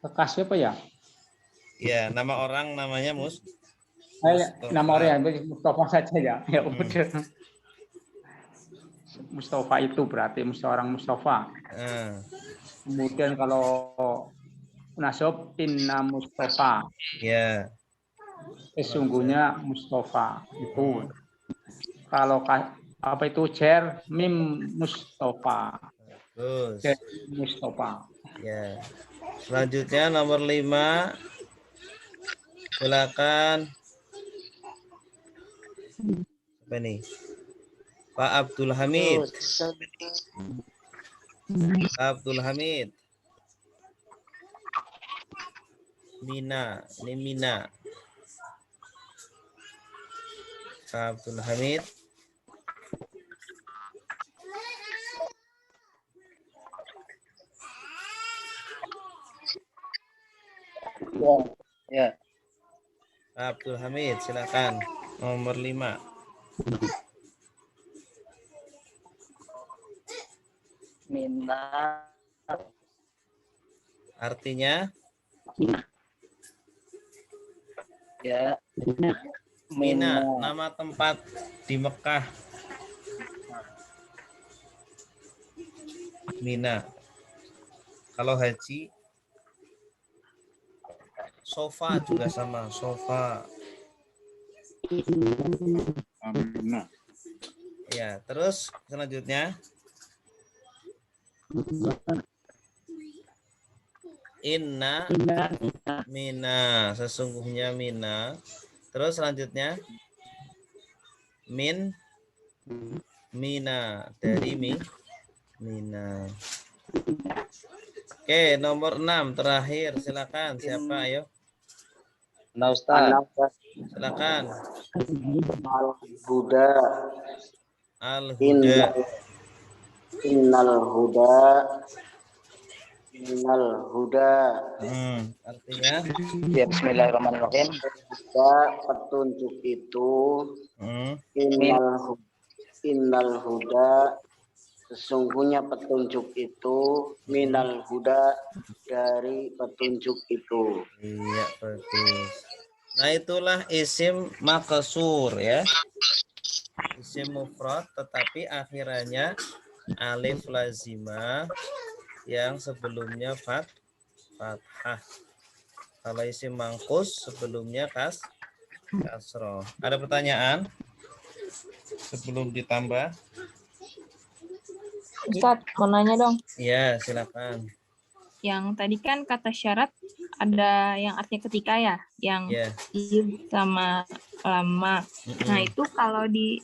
Kekasih apa ya? Ya, nama orang namanya Nama orang Mustafa saja ya. Ya udah. Mustafa itu berarti orang Mustafa. Kemudian kalau nasab inna Mustafa. Ya. Sesungguhnya Mustafa itu. Kalau apa itu cer mim Mustafa. Bagus. Mustafa. Ya. Selanjutnya nomor 5. Silakan. Apa nih? Pak Abdul Hamid. Pak Abdul Hamid. Mina, ini Mina. Pak Abdul Hamid. Ya. Pak Abdul Hamid, silakan. Nomor 5. Mina. Artinya? Ya. Mina, nama tempat di Mekah. Mina. Kalau haji, sofa juga sama, sofa. Amina. Ya, terus selanjutnya. Inna mina, sesungguhnya mina. Terus selanjutnya min mina, dari mina. Oke, nomor 6 terakhir, silakan. Siapa, ayo? Nah, Ustaz. Silakan. Al-Huda. Al-Huda. Innal huda. Innal huda. Artinya? Ya, bismillahirrahmanirrahim. Petunjuk itu. Innal huda. Sesungguhnya petunjuk itu. Minal huda. Dari petunjuk itu. Iya, bagus. Nah, itulah isim maqsur ya. Isim mufrad tetapi akhirannya alif lazimah yang sebelumnya fathah. Kalau isim mangkus sebelumnya kasroh. Ada pertanyaan sebelum ditambah? Ustadz, mau nanya dong. Ya, silakan. Yang tadi kan kata syarat ada yang artinya ketika ya, yang sama lama. Nah, itu kalau di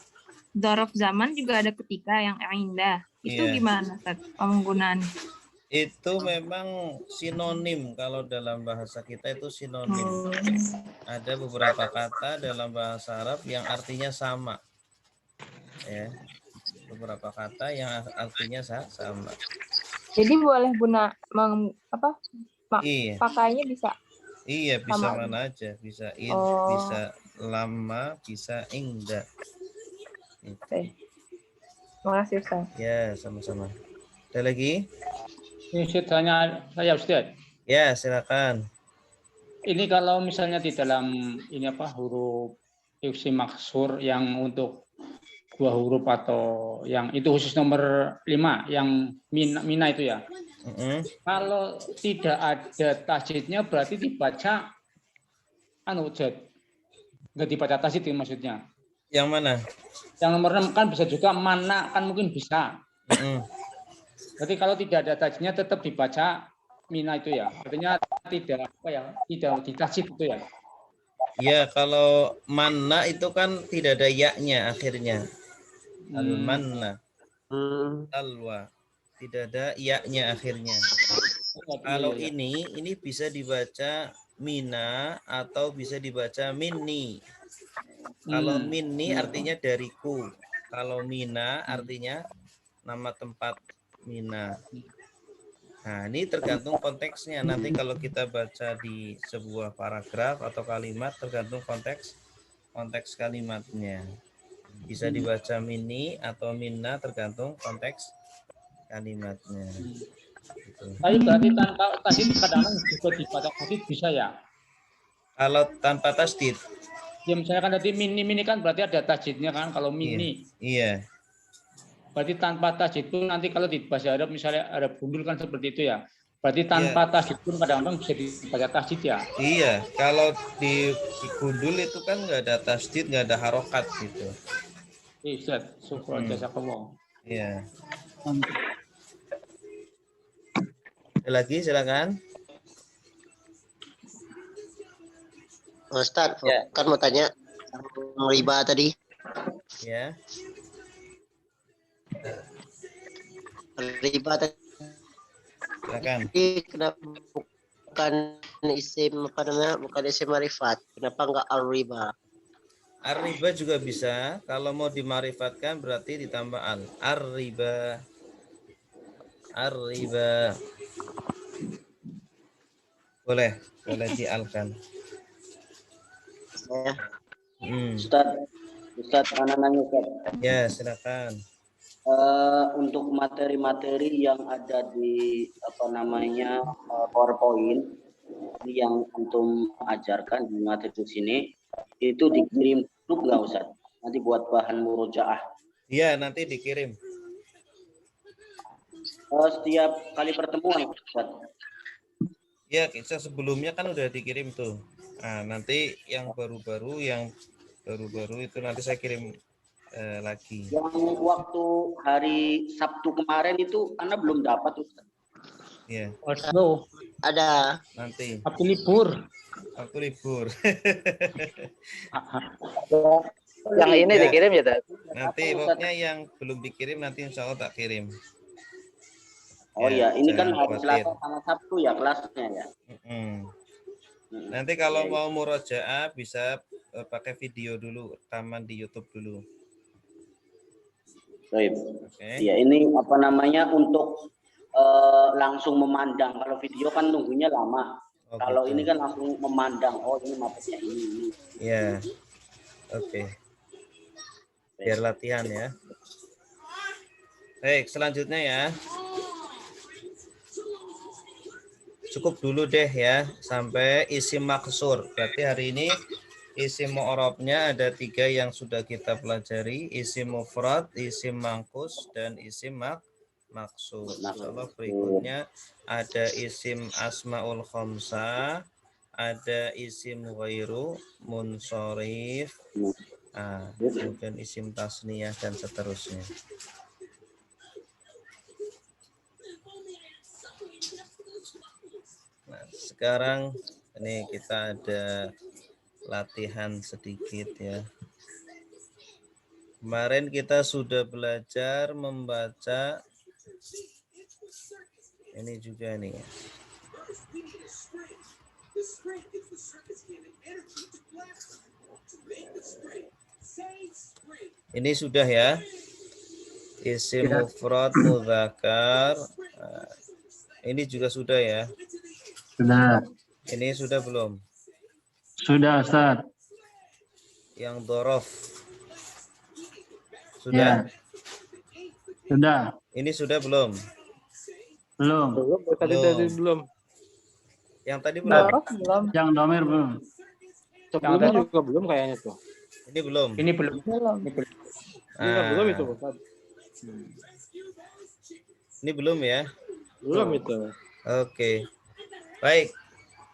dzaraf zaman juga ada ketika yang indah. Itu gimana, Ustadz, penggunaan? Itu memang sinonim, kalau dalam bahasa kita itu sinonim. Ada beberapa kata dalam bahasa Arab yang artinya sama. Ya. Beberapa kata yang artinya sama. Jadi boleh guna pakainya bisa? Iya, bisa sama mana aja, bisa bisa lama, bisa indah. Oke. Terima kasih, Ustaz. Ya, sama-sama. Ada lagi? Ini tanya saya, Ustaz. Ya, silakan. Ini kalau misalnya di dalam ini huruf isim maksur yang untuk 2 huruf atau yang itu khusus nomor 5 yang mina itu ya. Kalau tidak ada tasjidnya berarti dibaca nggak dibaca tasjid maksudnya. Yang mana? Yang nomor 6 kan bisa juga mana, kan mungkin bisa. Berarti kalau tidak ada tajidnya tetap dibaca mina itu ya. Artinya tidak apa ya, tidak ditajid itu ya. Ya, kalau mana itu kan tidak ada ya-nya akhirnya. Al-manna. Alwa. Tidak ada ya-nya akhirnya. Kalau ini bisa dibaca mina atau bisa dibaca minni. Kalau minni artinya dariku. Kalau mina artinya nama tempat mina. Nah, ini tergantung konteksnya. Nanti kalau kita baca di sebuah paragraf atau kalimat tergantung konteks kalimatnya. Bisa dibaca mini atau minna tergantung konteks kalimatnya. Gitu. Tapi berarti tanpa tasdid kadang-kadang juga dibaca tasdid bisa ya? Kalau tanpa tasdid? Ya misalnya kan tadi mini kan berarti ada tasdidnya kan kalau mini. Iya. Berarti tanpa tasdid pun nanti kalau di bahasa Arab misalnya ada bundul kan seperti itu ya. Berarti tanpa tasdid pun kadang-kadang bisa dibaca tasdid ya. Iya, kalau di gundul itu kan nggak ada tasdid, nggak ada harokat gitu. Iya, syukur jasa kamu. Iya. Lagi silakan. Ustaz, kan mau tanya riba tadi. Ya. Riba tadi. Silakan. Kenapa bukan isim apa namanya? Bukan isim marifat. Kenapa enggak al-riba? Ar-riba juga bisa. Kalau mau dimarifatkan berarti ditambah al. Ar-riba. Ar-riba. Boleh dialkan. Ya. Ustaz, anak nanya Ustaz. Ya, silakan. Untuk materi-materi yang ada di PowerPoint yang antum ajarkan di materi sini itu dikirim grup nggak Ustaz? Nanti buat bahan murojaah. Iya, nanti dikirim. Setiap kali pertemuan Ustaz. Ya, kisah sebelumnya kan udah dikirim tuh. Nah, nanti yang baru-baru itu nanti saya kirim lagi. Yang waktu hari Sabtu kemarin itu Anda belum dapat Ustaz. Iya. Waduh. Ada. Nanti. Waktu libur. Yang ini dikirim ya, Dad? Nanti pokoknya yang belum dikirim nanti insya Allah tak kirim. Oh ya, ini kan hari Selasa sama Sabtu ya kelasnya ya. Nanti kalau mau murojaah bisa pakai video dulu, rekaman di YouTube dulu. Baik. Ya ini untuk langsung memandang. Kalau video kan nunggunya lama. Kalau ini kan langsung memandang. Oh ini materinya ini. Iya. Oke. Biar latihan ya. Baik, selanjutnya ya. Cukup dulu deh ya sampai isim maksur. Berarti hari ini isim mu'rabnya ada 3 yang sudah kita pelajari, isim mufrad, isim mangkus, dan isim maksur. Insyaallah berikutnya ada isim asmaul khamsah, ada isim ghairu munsharif, kemudian isim tasniyah dan seterusnya. Nah, sekarang ini kita ada latihan sedikit ya. Kemarin kita sudah belajar membaca ini juga nih. Ini sudah ya. Isim mufrad mudzakkar. Ini juga sudah ya. Sudah. Ini sudah belum? Sudah, Ustaz. Yang dzaraf. Sudah? Ya. Sudah. Ini sudah belum? Belum. Belum. Yang tadi belum? Yang domir belum. Sebelumnya juga belum kayaknya tuh. Ini belum? Ini belum. Ini belum itu Ustaz. Ini belum ya? Belum itu. Oke. Baik.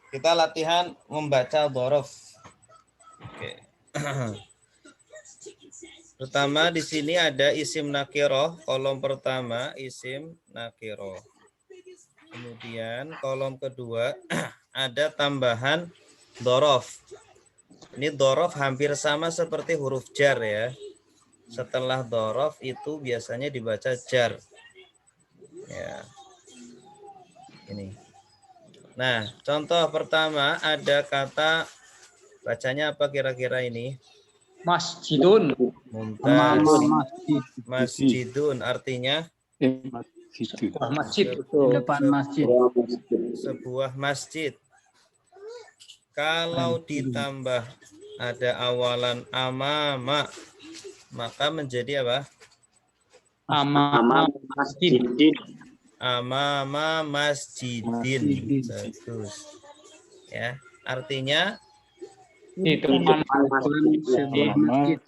Kita latihan membaca dzaraf. Oke. Pertama di sini ada isim nakiroh, kolom pertama isim nakiroh. Kemudian kolom kedua ada tambahan dorof. Ini dorof hampir sama seperti huruf jar ya. Setelah dorof itu biasanya dibaca jar. Ya. Ini. Nah, contoh pertama ada kata, bacanya apa kira-kira ini? Masjidun. Mumtaz. Masjid. Masjidun artinya Sebuah masjid. Di depan masjid. Sebuah masjid. Kalau ditambah ada awalan amama, maka menjadi apa? Amama masjid. Amama masjidin. Bagus. Ya, artinya Di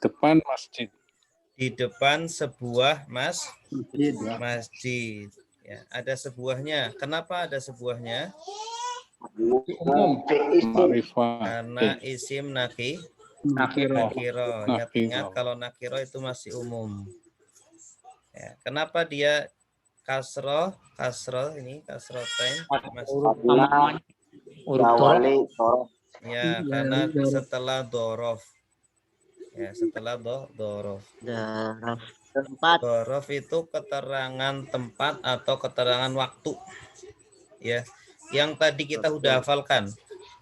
depan masjid. Di depan sebuah masjid. Ya, ada sebuahnya. Kenapa ada sebuahnya? umum. Karena isim nakiro. Ingat kalau nakiro itu masih umum. Ya, kenapa dia kasroh ini kasrotain? Ya, karena setelah dorof. Ya, setelah dorof. Dorof itu keterangan tempat atau keterangan waktu. Ya, yang tadi kita udah hafalkan.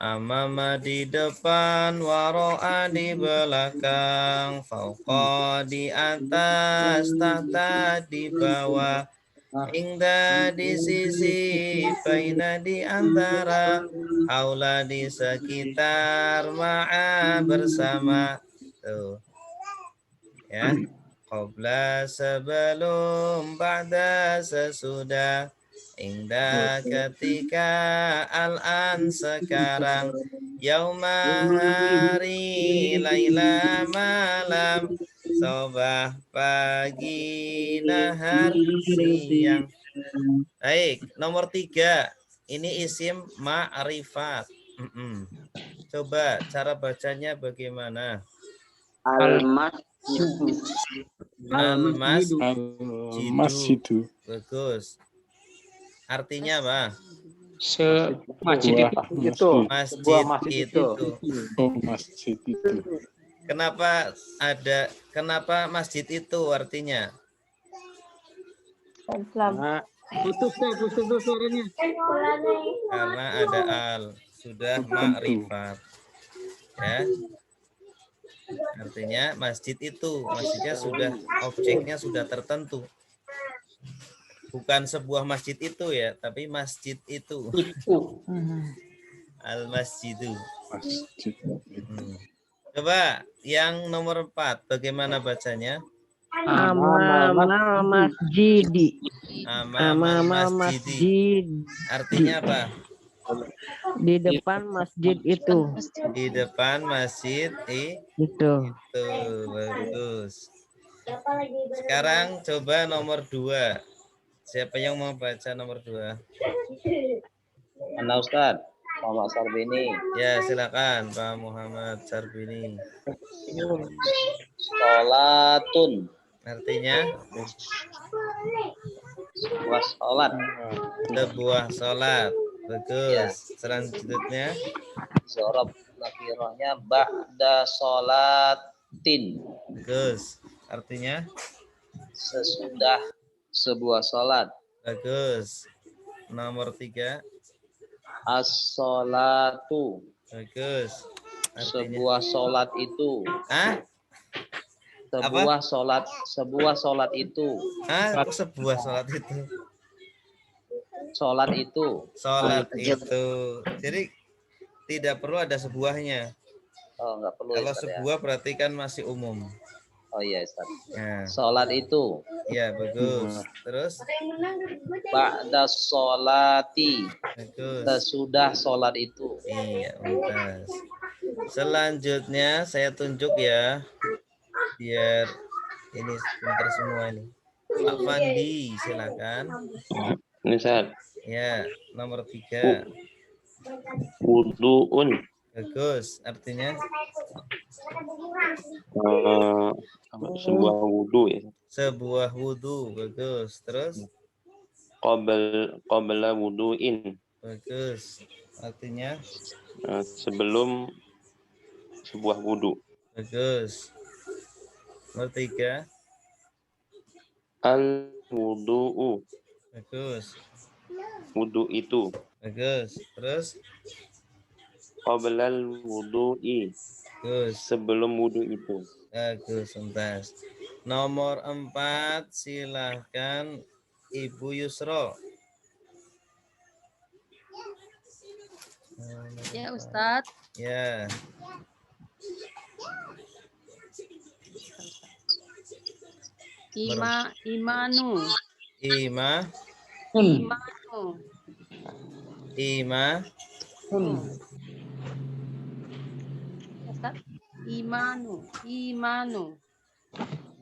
Amama di depan, waro'a di belakang, fauqa di atas, tahta di bawah, ingda di sisi, baina di antara, haula di sekitar, ma'a bersama. Tuh. Ya. Qabla sebelum, ba'da sesudah, indah ketika, al-an sekarang, yauma hari, laila malam, sobah pagi, nahar siang. Baik, nomor 3. Ini isim ma'rifat. Coba cara bacanya bagaimana? Al-masjidu. Bagus. Artinya apa? Masjid itu. Masjid itu. Kenapa masjid itu artinya? Putus suaranya. Karena ada al, sudah ma'rifat. Ya. Artinya masjid itu, masjidnya sudah, objeknya sudah tertentu. Bukan sebuah masjid itu ya, tapi masjid itu. Al-masjidu. Coba yang nomor 4, bagaimana bacanya? Amamal masjidi. Amamal masjid. Artinya apa? Di depan masjid itu. Di depan masjid itu. Bagus. Sekarang coba nomor 2. Siapa yang mau baca nomor 2? Mana Ustaz? Muhammad Sarbini. Ya, silakan Pak Muhammad Sarbini. Sholatun. Artinya? Sebuah sholat. Sebuah sholat. Bagus. Ya. Selanjutnya. Zorob lakirohnya ba'da sholatin. Bagus. Artinya? Sesudah sebuah sholat. Bagus. Nomor 3. As-sholatu. Bagus. Artinya? Sebuah sholat itu. Sebuah sholat itu. Sebuah sholat itu. Sholat itu. Sholat itu. Jadi tidak perlu ada sebuahnya. Oh, enggak perlu. Kalau sebuah berarti kan masih umum. Oh iya, Ustaz. Nah. Sholat itu. Ya, bagus. Terus? Ba'da sholati. Bagus. Sesudah sholat itu. Iya, mumtaz. Selanjutnya saya tunjuk ya. Biar ini pintar semua ini. Pak Fandi, silakan. Ini Ustaz. Ya, nomor 3. Wudu'un. Bagus. Artinya? Sebuah wudhu ya. Sebuah wudhu, bagus. Terus? Qabla wudhuin. Bagus. Artinya? Sebelum sebuah wudhu. Bagus. Nomor 3. Al-wudu'u. Bagus. Wudhu itu. Bagus. Terus? Qablal wudu'i. Bagus. Sebelum wudhu itu. Bagus, tuntas. Nomor 4, silahkan Ibu Yusro. Ya, Ustadz. Ya. Imanu.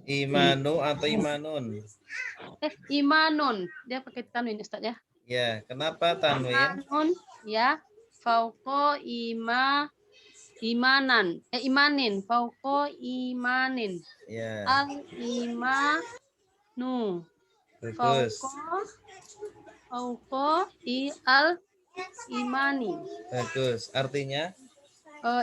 Imanu atau imanun? Imanun. Dia pakai tanwin, Ustadz ya. Ya, kenapa tanwin? Imanun, ya. Fauqo imanin. Fauqo imanin. Ya. Al-imanu. Bagus. Fauqo al-imani. Bagus. Artinya?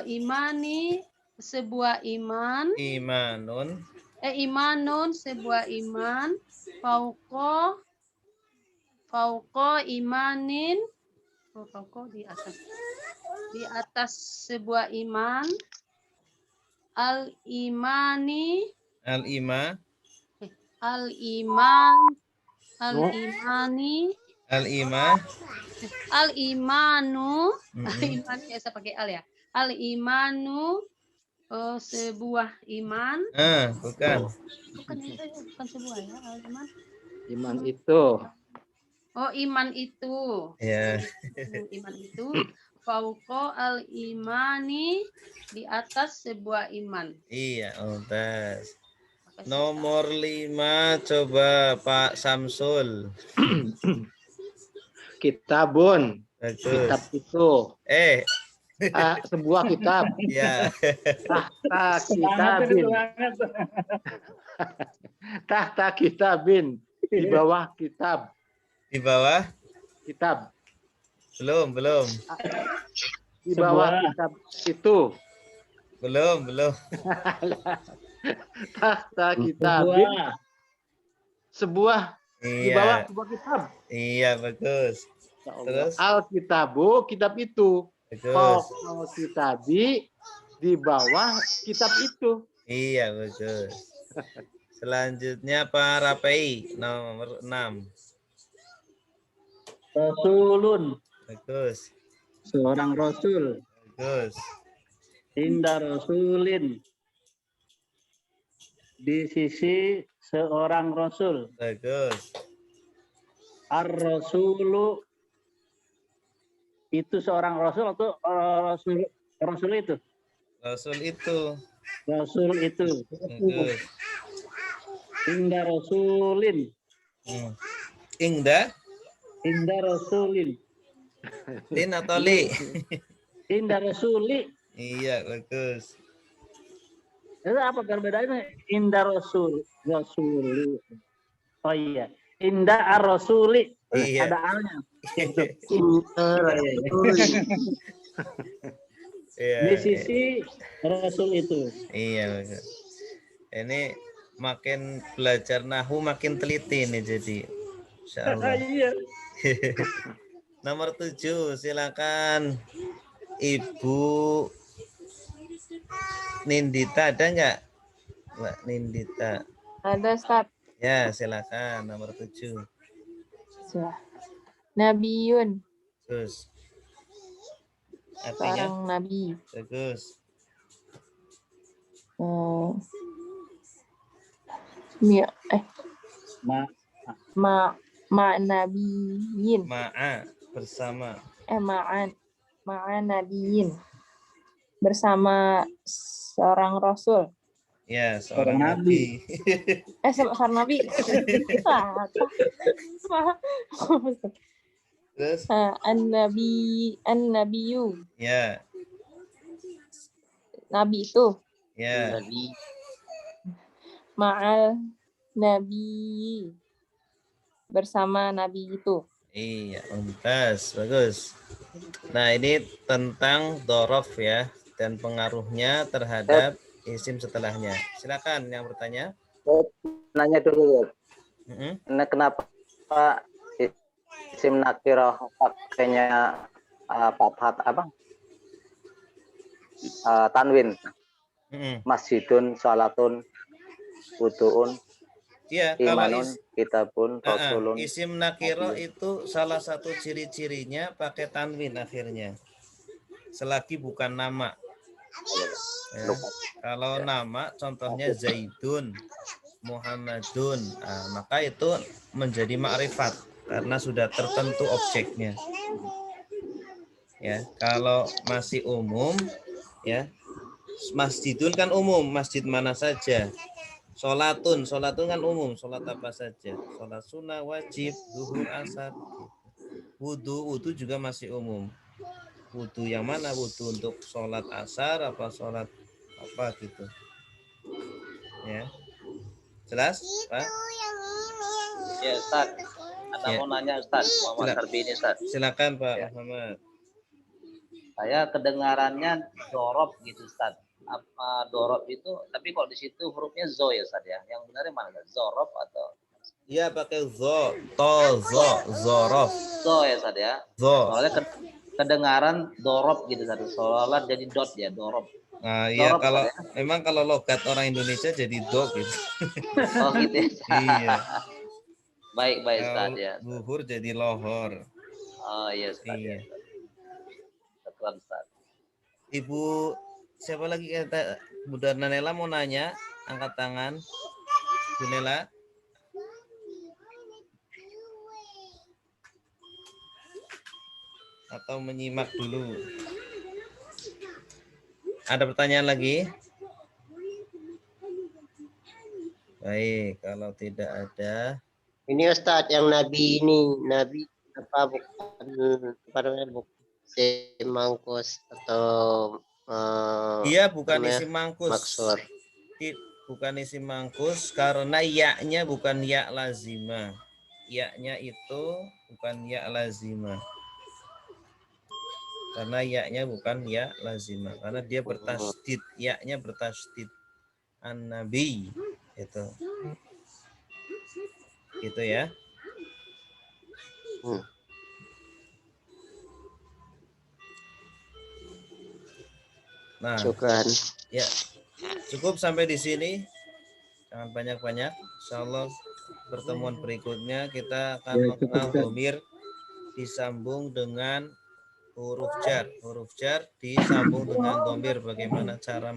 Imani, sebuah iman. Imanun. Imanun, sebuah iman. Fauqo imanin. Fauqo di atas. Di atas sebuah iman. Al-imani. Al-imani. Al-imanu. Al-iman biasa pakai al ya. Al-imanu, sebuah iman. Bukan. Bukan sebuah ya, al-iman. Iman itu. Oh, iman itu. Ya. Iman itu. Fauqo al-imani, di atas sebuah iman. Iya, tuntas. Nomor 5, coba Pak Samsul. Kitabun. Bagus. Kitab itu. Sebuah kitab. Ya. Tahta kitabin. Tahta kitabin. Di bawah kitab. Di bawah? Kitab. Belum. Di bawah kitab itu. Belum. Tahta kitabin. Sebuah. Di bawah sebuah kitab. Iya, bagus. Terus? Al-kitabu, kitab itu. Bagus. Al-kitabi, di bawah kitab itu. Iya, bagus. Selanjutnya Pak Rapei, nomor 6. Rasulun. Bagus. Seorang rasul. Bagus. Inda rasulin. Di sisi seorang rasul. Bagus. Ar-rasulu itu seorang rasul atau rasul itu? Rasul itu. Rasul itu. Bagus. Inda rasulin. Inda rasulin. Lin atau li? Inda rasuli. Iya, bagus. Itu apa perbedaannya? Inda rasul. Oh iya. Inda ar-rasuli. Iya. Ada alnya. Di sisi rasul itu. Iya, bagus. Ini makin belajar nahu makin teliti nih jadi. Insyaallah. Iya. Nomor 7, silakan Ibu Nindita, ada nggak Mbak Nindita? Ada, Ustaz. Ya, silakan nomor 7. Nabiyun. Bagus. Artinya? Seorang nabi. Bagus. Nabiyin. Bersama. Ma'a nabiyin. Bersama seorang rasul. Ya, seorang nabi. Seorang nabi. Terus? An-nabiyu. Ya. Nabi itu. Ya. Nabi. Ma'al Nabi. Bersama Nabi itu. Iya, mumtaz, bagus. Nah, ini tentang dorof ya, dan pengaruhnya terhadap isim setelahnya. Silakan yang bertanya. Nanya dulu. Mm-hmm. Kenapa isim nakirah pakainya fathah apa? Tanwin. Masjidun, salatun, wuduun. Iya, kalau kitabun, rasulun. isim nakiro itu salah satu ciri-cirinya pakai tanwin akhirnya. Selagi bukan nama. Ya. Kalau nama contohnya Zaidun, Muhammadun, maka itu menjadi ma'rifat karena sudah tertentu objeknya. Ya, kalau masih umum ya. Masjidun kan umum, masjid mana saja. Sholatun kan umum, sholat apa saja. Sholat sunnah, wajib, zuhur, asar. Wudu juga masih umum. Wudu yang mana? Wudu untuk sholat asar apa sholat apa gitu. Ya. Jelas, Pak? Ya, Ustaz. Ada mau nanya, Ustaz. Muhammad Sarbini, Ustaz. Silakan, Pak Muhammad. Saya kedengarannya dorob gitu, Ustaz. Dorob itu, tapi kok di situ hurufnya zo ya, Ustaz ya. Yang benarnya mana? Zorob atau? Iya, pakai zo, zorob. Zo ya, Ustaz ya. Zo. Soalnya kedengaran dorob gitu, Ustaz. Soalnya jadi dot ya, dorob. Nah, iya Dorob, kalau ya? memang kalau logat orang Indonesia jadi do gitu. Oh gitu ya. Iya. Baik, Ustaz ya. Zuhur jadi lohor. Oh iya, Ustaz. Iya. Ya. Ustaz. Ibu siapa lagi kata Bu Darnanela mau nanya, angkat tangan. Bu Nela. Atau menyimak dulu. Ada pertanyaan lagi? Baik, kalau tidak ada. Ini Ustadz yang Nabi apa bukan Semangkus atau iya bukan isim mangkus. Maksur. Bukan isim mangkus karena ya-nya bukan ya lazimah. Ya-nya itu bukan ya lazimah. Karena ya-nya bukan ya lazimah. Karena dia bertasydid, ya-nya bertasydid. An-Nabi itu. Gitu ya. Nah, ya cukup sampai di sini. Jangan banyak-banyak. Insyaallah pertemuan berikutnya kita akan mengenal dhamir disambung dengan huruf jar. Huruf jar disambung dengan dhamir. Bagaimana cara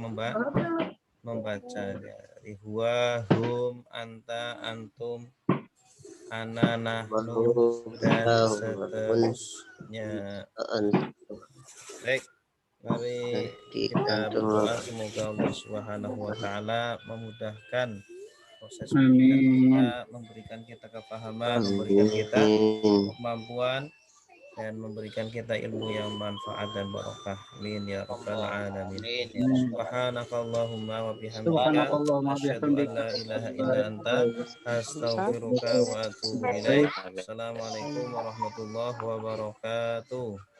membacanya? Huwa, hum, anta, antum, ana, nahnu, dan seterusnya. Baik. Mari kita berdoa semoga Allah Subhanahu wa taala memudahkan proses kita, memberikan kita kepahaman, memberikan kita kemampuan dan memberikan kita ilmu yang manfaat dan barokah. Amin ya rabbal alamin. Subhanakallahumma wa bihamdika asyhadu an la ilaha illa anta astaghfiruka wa atubu ilaik. Assalamualaikum warahmatullahi wabarakatuh.